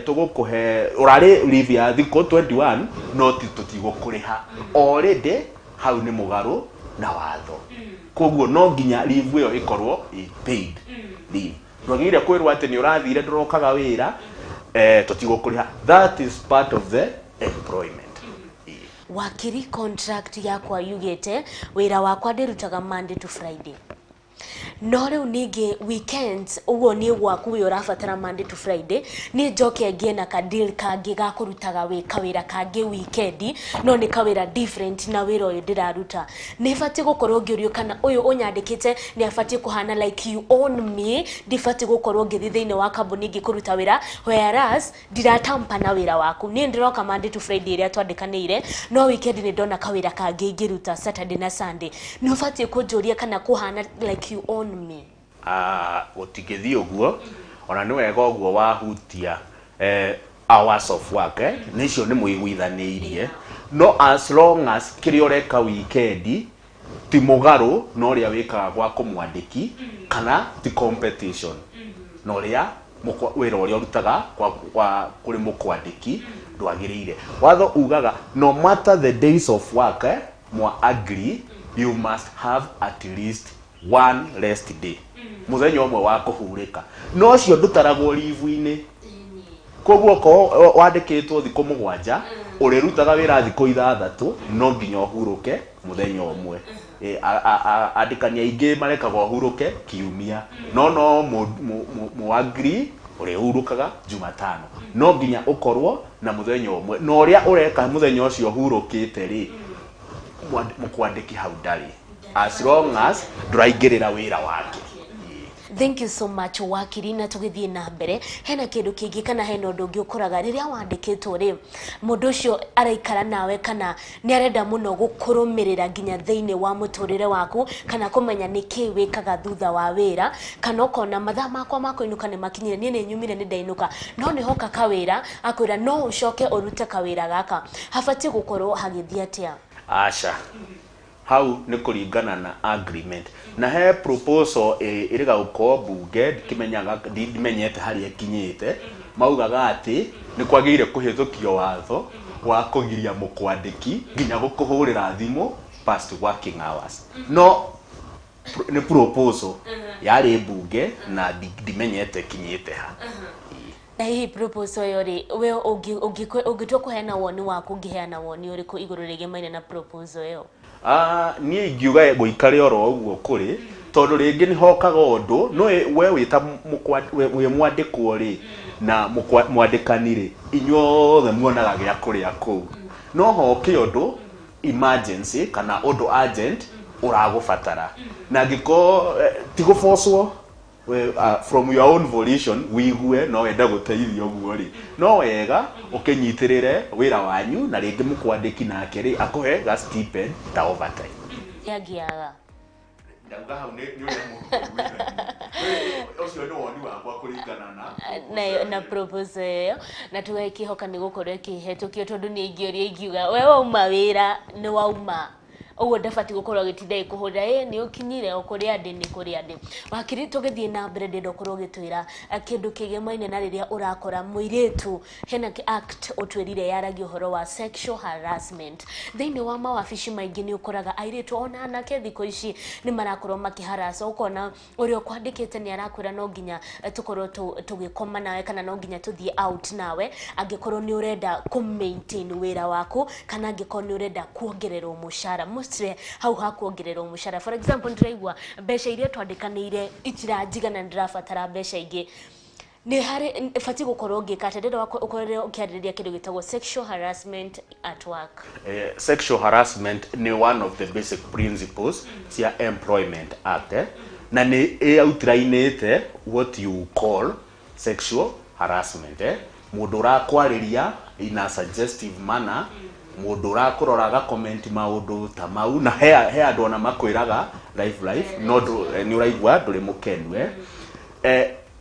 tugukuhe urari leave ya thikũ 21 no tutigukuriha already hau ni mugaru na watho koguo no nginya leave iyo ikorwo paid leave ndwagire kwirwo ati ni urathire ndurokaga wira tutigukuriha that is part of the employment. Wakiri contract yakwa yugete wira wakwa ndirutaga Monday to Friday no riu ningi weekends uguo ni gwaku wi urabatara Monday to Friday ni njoke ngie na ka deal kangi ga kurutaga wira kangi weekend no ni kawira different na wira uyu ndiraruta ni fati gukorwo ngiurio kana uyu unyandikite ni afati kuhana like you own me difati gukorwo ngithi thiini wa kambuni ngikuruta wira whereas ndiratampa na wira waku ni ndiroka Monday to Friday ria twandikanire no weekend ni ndona kawira kangi ngiruta Saturday na Sunday ni fati kunjuria kana kuhana like you own me utigithii uguo ona ni wega uguo wahutia hours of work nicio ni muiguithaniirie no as long as kiri ureka weekend ti mugaru no ria wikaga gwa kumwandiki kana ti competition no ria wira uria urutaga kwa kuri mukwandiki ndwagirire. Watho ugaga no matter the days of work mwa agree you must have at least one rest day, muthenya umwe wa kuhurika. No cio ndutaragwo livu-ini, koguo ko wandikitwo thiku 7 urirutaga wira thiku 6 no nginya uhuruke muthenya umwe. Andikani aingi marekaga uhuruke kiumia, no mu agree urihurukaga Jumatano, no nginya ukorwo na muthenya umwe. No ria ureka muthenya ucio uhurukite ri mukwandiki hau ndari, as long as nduraingirira wira wake. Thank you so much wakiri, na tugithie na mbere. Hena kindu kingi kana hena undu ungi ukoraga riria wandikitwo ri mundu ucio araikara nawe kana ni arenda muno gukurumirira nginya thiini wa muturire waku kana kumenya niki wikaga thutha wa wira, kana ukona mathaa makwa ma kuinuka ni makinyire, nie ni nyumire ni ndainuka, no ni hoka kawira akwira no ucoke urute kawira gaka, habati gukorwo hagithia atia? Asha, hau ni kuringana na agreement na he proposal iriga uko bunge kimenyaga ndimenyete hari ekinyite maugaga ati ni kwagire kuhithukio watho wa kugiria mukwandiki nginya gukuhurira thimu past working hours. No ni proposal yari bunge na ndimenyete kinyite ha. Na hii proposal yori we ugitwa kuheana woni waku ngiheana woni uriku iguru rigemaine na proposal yo? Ni ingiuga guikare oro uguo kuri tondu ringi ni hokaga undu no we wita we mwandikwo ri na mwandikani ri inyuothe muonaga gia kuria ku, no hoke undu emergency kana undu urgent uragubatara na ngiko tigufoswo from your own volition wigue no wenda guteithio guo ri no wega ukinyitirire wira wanyu na ringi mukwandiki nake ri akuhe ga stipend ta overtime yagiaga ndauga hau ni uri mu ucio ni woni wakwa kuringana na proposal yo na tugekihoka ni gukorwo kihetukio tondu ni ingioria ingiuga we wauma wira ni wauma owo ndafati gukorwo gitinde kuhura ni ukinyire okuria ndi ni kuria ndi. Wakiri tugithie na mbere ndindo korwo gitwira kindu kigemaine na riria urakora muiretu hena act otwirire yaragi uhoro wa sexual harassment thiini wa mawabici maingi ni ukoraga airetu ona anake thiko ici ni marakorwo makiharasa ukona urio kwandikite ni arakwira no nginya tukorwo tugikoma nawe kana no nginya tuthie out nawe angikorwo ni urenda ku maintain wira waku kana angikorwo ni urenda kuongererwo mushara hau hakuongererwo mushara. For example ndiraigua mbeca iria twandikanire itirajigana ndirabatara mbeca ingi ni hari fati gukorwo ngikate ndenda ukorere ukiaririria kindu gitagwo sexual harassment at work. Sexual harassment ni one of the basic principles cia Employment Act na ni outline what you call sexual harassment. Mundu rakwariria in a suggestive manner, mundu rakuroraga comment maundu ta mau na he andu ona makwiraga live no ni uraigwa nduri mukenwe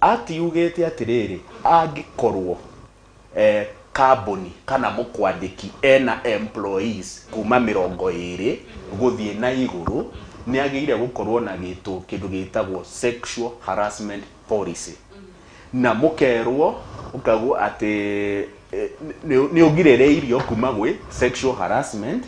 ati yugete atiriri angikorwo kambuni kana mukwandiki ena employees kuma 20 guthie na iguru ni agire gukorwo na kindu gitagwo sexual harassment policy na mukerwo ukagwo ati ni ugirereirio kuma gwe sexual harassment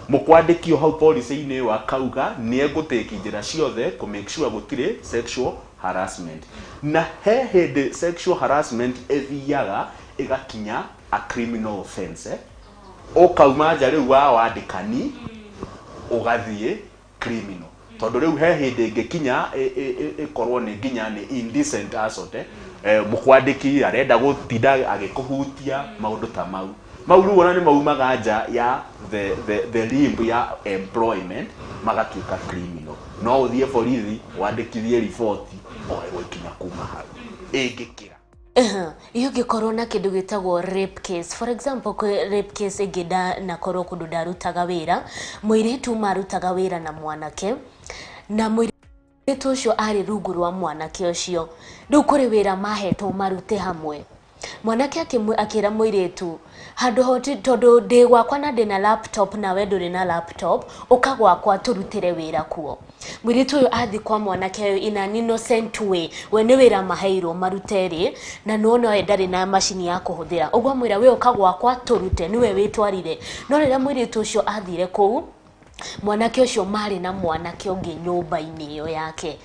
mukwandikio hau policy-ini wa kauga ni eguteki njira ciothe ku make sure gutire sexual harassment na he hindi sexual harassment ethiaga igakinya a criminal offense ukauma nja riu wa wandikani ugathie criminal tondu riu he hindi ngikinya ikorwo ni nginya ni indecent assault mukwandiki arenda gutinda agikuhutia maundu ta mau riu ona ni maumaga nja ya the limb ya employment magatuika criminal no uthie borithi wandikithie report gwikinya kuma hau ingikira iyo gikorwo na kindu gitagwo rape case. For example rape case igida na korwo kundu darutaga wira muiritu marutaga wira na mwanake na muiritu ucio ari rungu rwa mwanake ucio riu kuri wira mahetwo marute hamwe mwanake akira muiretu handu hoti tondu ndi gwakwa na ndina laptop na we nduri na laptop ukagwakwa turutire wira kuo muiretu uyu athi kwa mwanake uyu in an innocent way we ni wira maheirwo maruteri na nona we ndari na machine ya kuhuthira ugwa mwira we ukagwakwa turute niwe witwarire no rira muiretu ucio athire kou mwanake ucio mari na mwanake ungi nyumba-ini iyo yake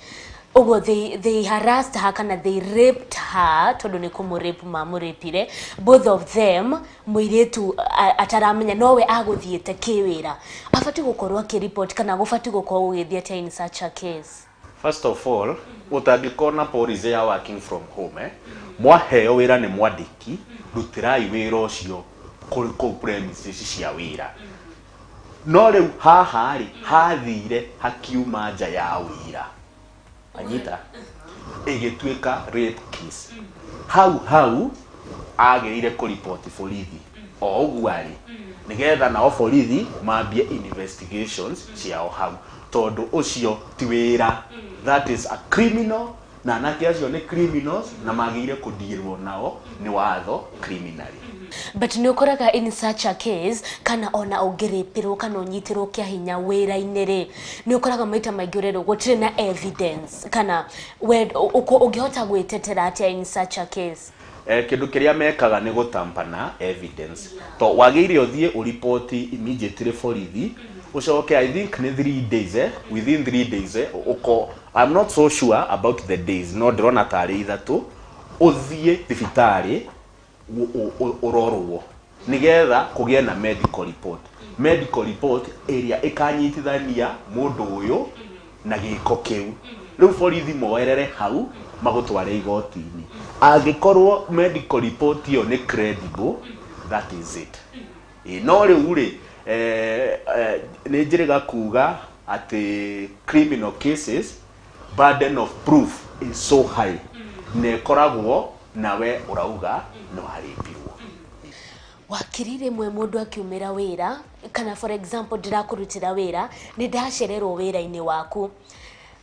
Ogo they harassed her kana they raped her tondu ni kumurape mamurapire both of them muiretu ataramenya nowe aguthiete kiwira afati gukorwo akireport kana gufati gukorwo ugithia in such a case. First of all utangikona police ya working from home mwaheo wira ni mwadiki rutirai wira ucio kuri premises cia wira no riu haha ri hathire hakiuma nja ya wira anyita igituika rape case how ageire ku report borithi o ugwari nigetha na borithi mambie investigations ciao hau tondu ucio ti wira that is a criminal na nake acio ni criminals na magire kudirwo nao ni watho criminally. But ni ukoraga in such a case kana ona ungiripirwo kana unyitirwo kia hinya wira-ini ri ni ukoraga maita maingi urero gutire na evidence kana we ungihota gwitetera atia in such a case. Kindu kiria mekaga ni gutampana evidence to wagire uthie uripoti immediately borithi ucoke I think ni 3 days within 3 days uko I'm not so sure about the days no drona tari ithatu uthie thibitari urorwo nigetha kugie na medical report area ikanyitithania mundu uyu na giko kiu riu borithi moerere hau magutware igoti-ini angikorwo medical report iyo ni credible that is it no riu ri ni njiriga kuga ati criminal cases burden of proof is so high ne koragwo nawe urauga no haripirwo wakirire mwe mundu akiumira wira kana for example ndirakurutira wira ni ndacererwo wira-ini waku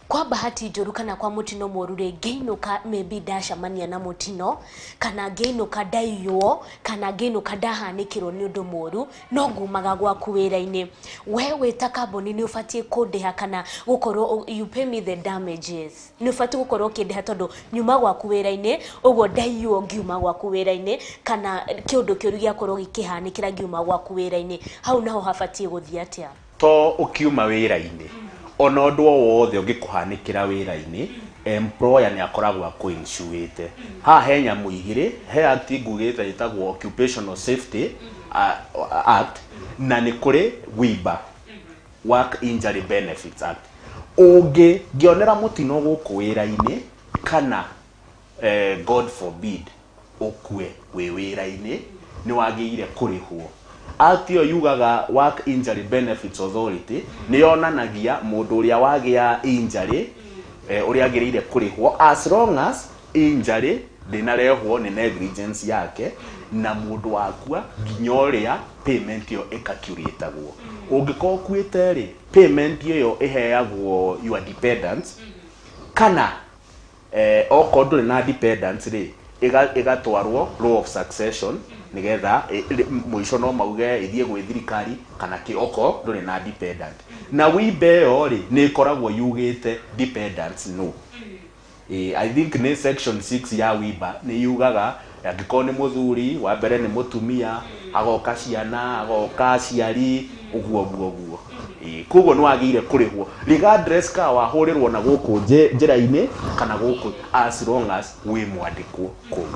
kwa bahati njoru kana kwa mutino moru ri ngeinuka maybe ndacamania na mutino kana ngeinuka ndaiywo kana ngeinuka ndahanikirwo ni undu moru no ngumaga gwaku wira-ini wewe ta kambuni ni ufatie kundiha kana gukorwo you pay me the damages ni ufatie gukorwo kindiha tondu nyuma gwaku wira-ini uguo ndaiywo ngiuma gwaku wira-ini kana kiundu kiuru giakorwo gikihanikira ngiuma gwaku wira-ini hau naho hafatie guthia atia to ukiuma wira-ini ona undu wothe ungikuhanikira wira-ini employer ni akoragwo akuinsuate ha henya muigire he act ngugite itagwo occupational safety act na ni kuri WIBA work injury benefits act ungi ngionera mutino guku wira-ini kana god forbid ukue wi wira-ini ni wagiire kurihwo atio yugaga work injury benefits authority ni yonanagia mundu uria wagia injury uria agirire kurihwo as long as injury dinarehwo ni negligence yake na mundu wakua nginya uria payment yo ikacuratagwo ungikorwo kuite ri payment yo iheagwo your dependents kana okorwo na dependents ri igatwarwo law of succession nigetha muico no mauge ithie gwi thirikari kana kioko nduri na dependent na WIBA ri ni koragwo yugite dependents no I think ni section 6 ya WIBA ni yugaga angiko ni muthuri wa mbere ni mutumia agoka ciana agoka ciari uguo kugo no agire kurihwo regardless ka wahurirwo na guku njira-ini kana guku as long as we mwandikwo ku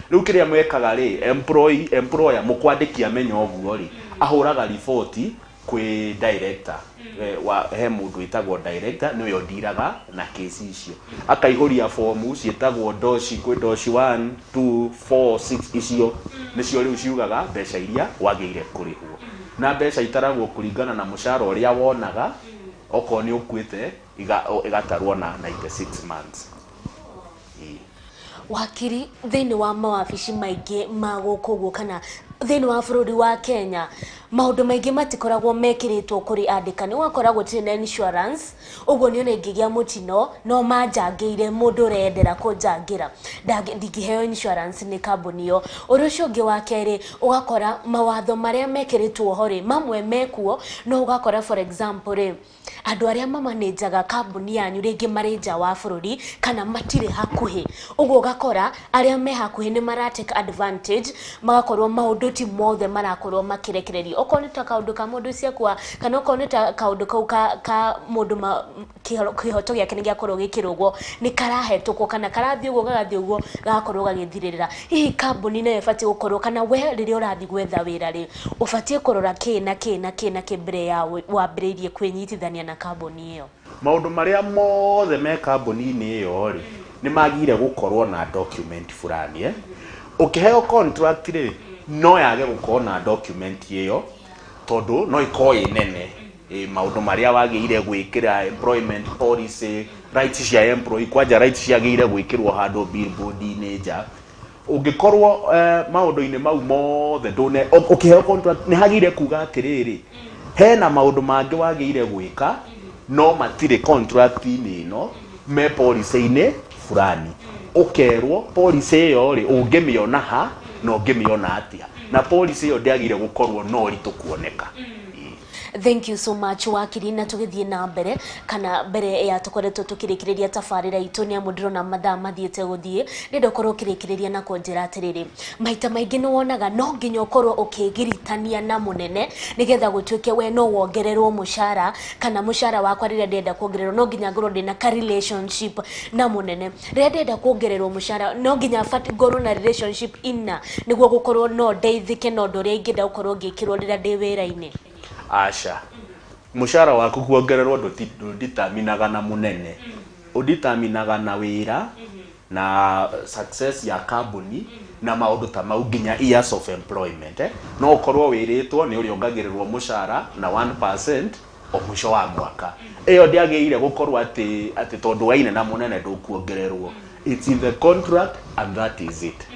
riu kiria mwekaga ri employer mukwandiki amenya oguo ri ahuraga report kwi director wa he mundu itagwo director niwe ondiraga na case icio akaihuria form cietagwo doshi kwi doshi 1 2 4 6 icio nicio riu ciugaga mbeca iria wagire kurihwo na mbeca itaragwo kuringana na mushara uria wonaga oko ni ukuite igatarwo na 96 months wakiri thini wa mawabici maingi magukuguo kana thĩinĩ wa bũrũri wa Kenya maũndũ maingĩ matikoragwo mekiritwo kuri andĩkani wakoragwo tina insurance ũguo nĩ ingĩgĩa mũtino no manjangĩire mũndũ ũrendera kũnjangĩra ndingĩheo insurance nĩ kambuni ĩyo. Ũndũ ũcio ũngĩ wa kerĩ ũgakora mawatho marĩa mekiritwo ho rĩ mamwe mekuo no ũgakora for example rĩ andũ arĩa mamanejaga kambuni yanyu rĩngĩ marĩ nja wa bũrũri kana matirĩ hakuhĩ ũguo ũgakora arĩa me hakuhĩ nĩ maratake advantage magakorwo maũndũ ti mothe marakorwo makirekererio okorwo nĩ ta kaũndũ ka mũndũ ciakwa kana okorwo nĩ ta kaũndũ kau ka mũndũ kĩhoto gĩake nĩ gĩakorwo gĩkĩrũgwo nĩ karahetũkwo kana karathiĩ ũguo gagathiĩ ũguo gagakorwo gagĩthirĩrĩra. Hihi kambuni nayo ĩbatiĩ gũkorwo kana we rĩrĩa ũrathiĩ gwetha wĩra rĩ ũbatiĩ kũrora kĩ na kĩ mbere ya wambĩrĩirie kwĩnyitithania na kambuni ĩyo? Maũndũ marĩa mothe me kambuni-inĩ ĩyo rĩ nĩ magire gũkorwo na document fulani ukiheo contract rĩ no yage gũkorwo na document ĩyo tondũ no ikorwo nene maũndũ marĩa wagĩire gwĩkĩra employment policy rights cia employee kwanja rights ciagĩire gwĩkĩrwo handũ billboard-inĩ nja ũngĩkorwo maũndũ-inĩ mau mothe ndũne ukiheo contract nĩ hagire kuga atĩrĩrĩ hena maũndũ mangĩ wagĩire gwĩka no matirĩ contract-inĩ ĩno me policy-inĩ fulani ukerwo policy ĩyo rĩ ũngĩmĩona ha no ũngĩmĩona atĩa na policy ĩyo ndĩagire gũkorwo no ritũ kuoneka. Thank you so much wakiri na tugithie na mbere kana mbere ya tukoretwo tukirikireria tabarira itu ni amudiro na mathaa mathiete guthie ndio korwo kirikireria na konjera atiriri maita maingi ni wonaga no nginya ukorwo ukigiritania na munene nigetha gutwike we no wongererwo mushara kana mushara wakwa rĩrĩa ndenda kuongererwo no nginya ngorwo ndina ka relationship na munene rĩrĩa ndenda kuongererwo mushara no nginya ngorwo na relationship ina niguo gukorwo no ndeithike no ndũrĩa ingĩenda gukorwo ngĩkirwo rĩrĩa ndĩ wĩra-inĩ. Asha mushara waku kuongererwo nditaminaga na munene uditaminaga na wĩra na success ya company na maũndũ ta mau nginya years of employment no ukorwo wĩrĩtwo nĩ ũrĩa ongagĩrĩrwo mushara na 1% o mwisho wa mwaka ĩyo ndĩagĩrĩire gũkorwo atĩ tondũ waine na munene ndũkuongererwo. It's in the contract and that is it.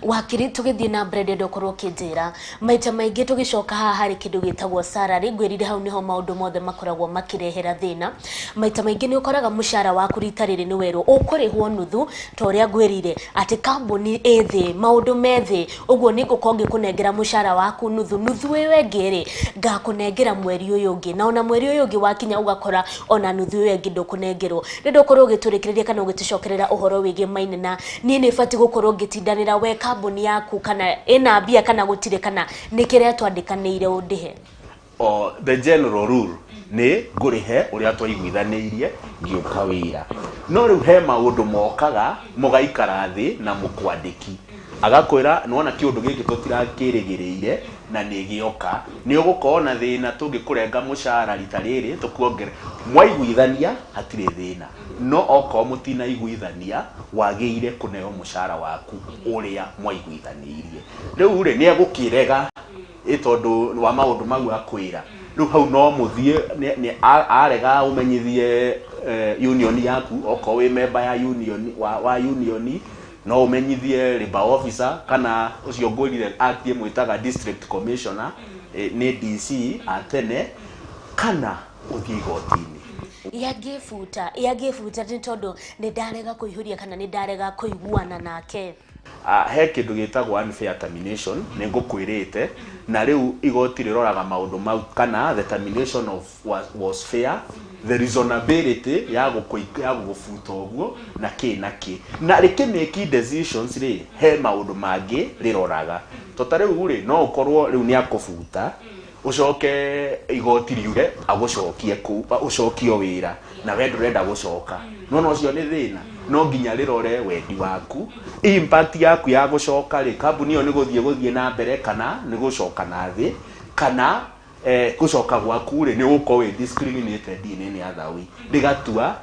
Wakiri tugithie na mbere ndokorwo kinjira maita maingi tugicoka haha hari kindu gitagwo salary ngwirire hau niho maundu mothe makoragwo makirehera thina maita maingi ni ukoraga mushara waku ritarire ni weru ukurihwo nuthu to ria ngwirire ati kambuni ethi maundu methi uguo ni gukonge kunengera mushara waku nuthu wewe ngiri ngakunengera mweri uyu ungi na ona mweri uyu ungi wakinya ugakora ona nuthu wewe ngi ndukunengerwo ndokorwo giturikireria kana ugiticokerera uhoro wigi maine na ni ibati gukorwo gitindanira we kambuni yaku kana ina mbia kana gutire kana nikiria twandikanĩire undihe. The general rule ni ngurihe uria twaiguithanirie ngiuka wira no riu he maundu mokaga mugaikara thi na mukwandiki agakwira nona kiundu giki tutirakirigiriire na nigioka ni ugukorwo na thina tungikurenga mushara rita riri tukuongere mwaiguithania hatire thina no oko mutina iguithania wagĩire kuneo mushara waku uria mwaiguithanirie riu ri ni egukirega itondu wa maundu mau akwira riu hau no muthie ni arega umenyithie union yaku oko wi member ya union wa union no umenyithie labor officer kana ucio ngurire act mwitaga district commissioner ni DC atene kana uthie igoti-ini yagifuta ni tondu ni ndarega kuihuria kana ni ndarega kuiguana nake. He kindu gitagwo unfair termination ni ngukwirite na riu igoti riroraga maundu mau kana the termination of was fair the reasonability ya gufuta uguo na ki na rikimeki decisions ri he maundu mangi riroraga tota riu ri no ukorwo riu ni akufuta ucoke igoti riuge agucokie ku ucokio wira na we ndurenda gucoka no ucio ni thina no nginya rirore wendi waku impact yaku ya gucoka ri kambuni iyo ni guthie na mbere kana ni gucoka na thi kana gucoka gwaku ri ni uko we discriminated in any other way rigatua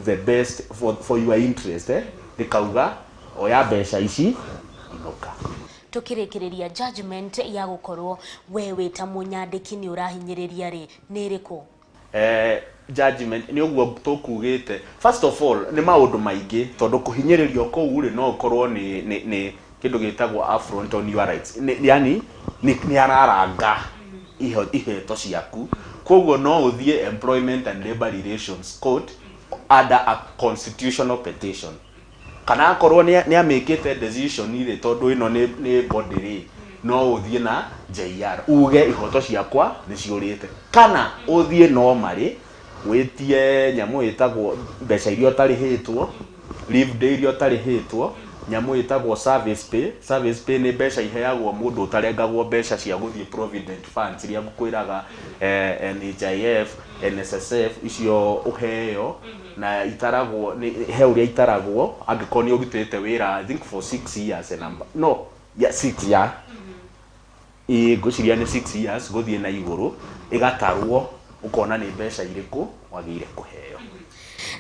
the best for your interest rikauga oya mbeca ici inoka tukirikireria judgment ya gukorwo wewe ta munyandiki ni urahinyiriria ri ni iriku. Judgment ni uguo tukugite first of all ni maundu maingi tondu kuhinyiririo kou ri no ukorwo ni kindu gitagwo affront on your rights yani ni araranga iheto ciaku koguo no uthie Employment and Labour Relations Code under a constitutional petition kana akorwo ni amekete decision ile tondu ino ni body ri no uthie na JR uge ihoto ciakwa ni ciurite kana uthie no mari witie nyamu itagwo mbeca irio tarihitwo leave day irio tarihitwo nyamu itagwo service pay ni mbeca iheagwo mundu utarengagwo mbeca cia guthie provident funds iria mukwiraga NHIF NSSF icio uheo na itaragwo he uria itaragwo angikoni ugitete wira I think for 6 years number no yeah 6 years guciria ni 6 years guthie na iguru igatarwo ukona ni mbeca iriku wagire kuheo.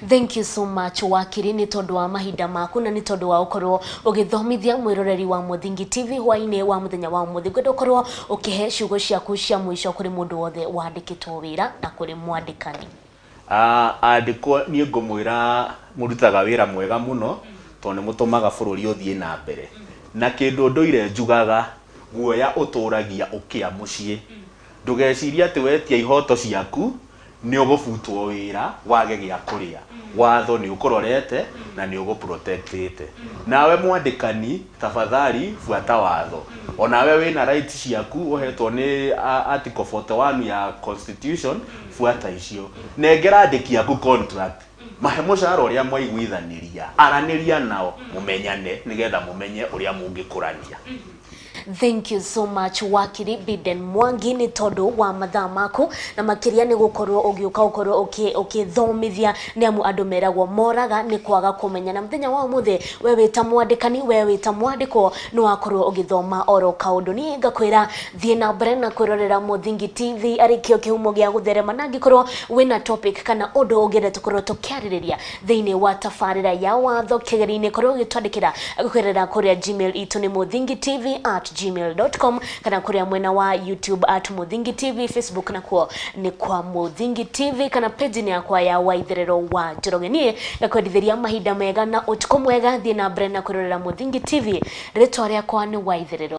Thank you so much wakiri ni tondu wa mahinda maku na ni tondu wa ukorwo ugithomithia mwiroreri wa Muthingi TV hwaine wa muthenya wa muthi gwenda ukorwo ukihe ciugo ciaku cia mwisho kuri mundu wothe wandikitwo wira na kuri mwandikani. Andikwo ni ngumwira murutaga wira mwega muno tondu mutumaga bururi uthie na mbere na kindu nduire njugaga guoya uturagia ukia mucii ndugeciria ati wetia ihoto ciaku ni ugubutwo wira wage gia kuria watho ni ukororete na ni uguprotectete nawe mwandikani tafadhali fuata watho onawe wina rights ciaku uhetwo ni article 41 ya constitution fuata icio nengera andiki aku contract mahe mucara uria mwaiguithaniria araniria nao mumenyane nigetha mumenye uria mungikurania. Thank you so much wakiri Biden Mwangi ni tondu wa mathaa maku na makiria ni gukorwo ugiuka ukorwo ukithomithia ni amu andu meragwo moraga ni kwaga kumenya na muthenya wa muthe we wita mwandikani we wita mwandikwo ni wakorwo ugithoma oro kaundu ni ngakwira thie na mbere na kwirorera Muthingi TV arikio kihumo gia gutherema na ngikorwo wina topic kana undu ugire tukorwo tukiaririria thiini wa tabarira ya Watho Kigerini korwo gitwandikira gukwirira kuria Gmail itu ni muthingi.tv@gmail.com kana kuria mwena wa YouTube @Muthingi TV, Facebook na kuo ni kwa Muthingi TV kana page ni yakwa ya Waitherero wa Njoroge nie ngakwendithiria mahinda mega na utuko mwega thie na mbere na kwirorera Muthingi TV ritwa riakwa ni Waitherero.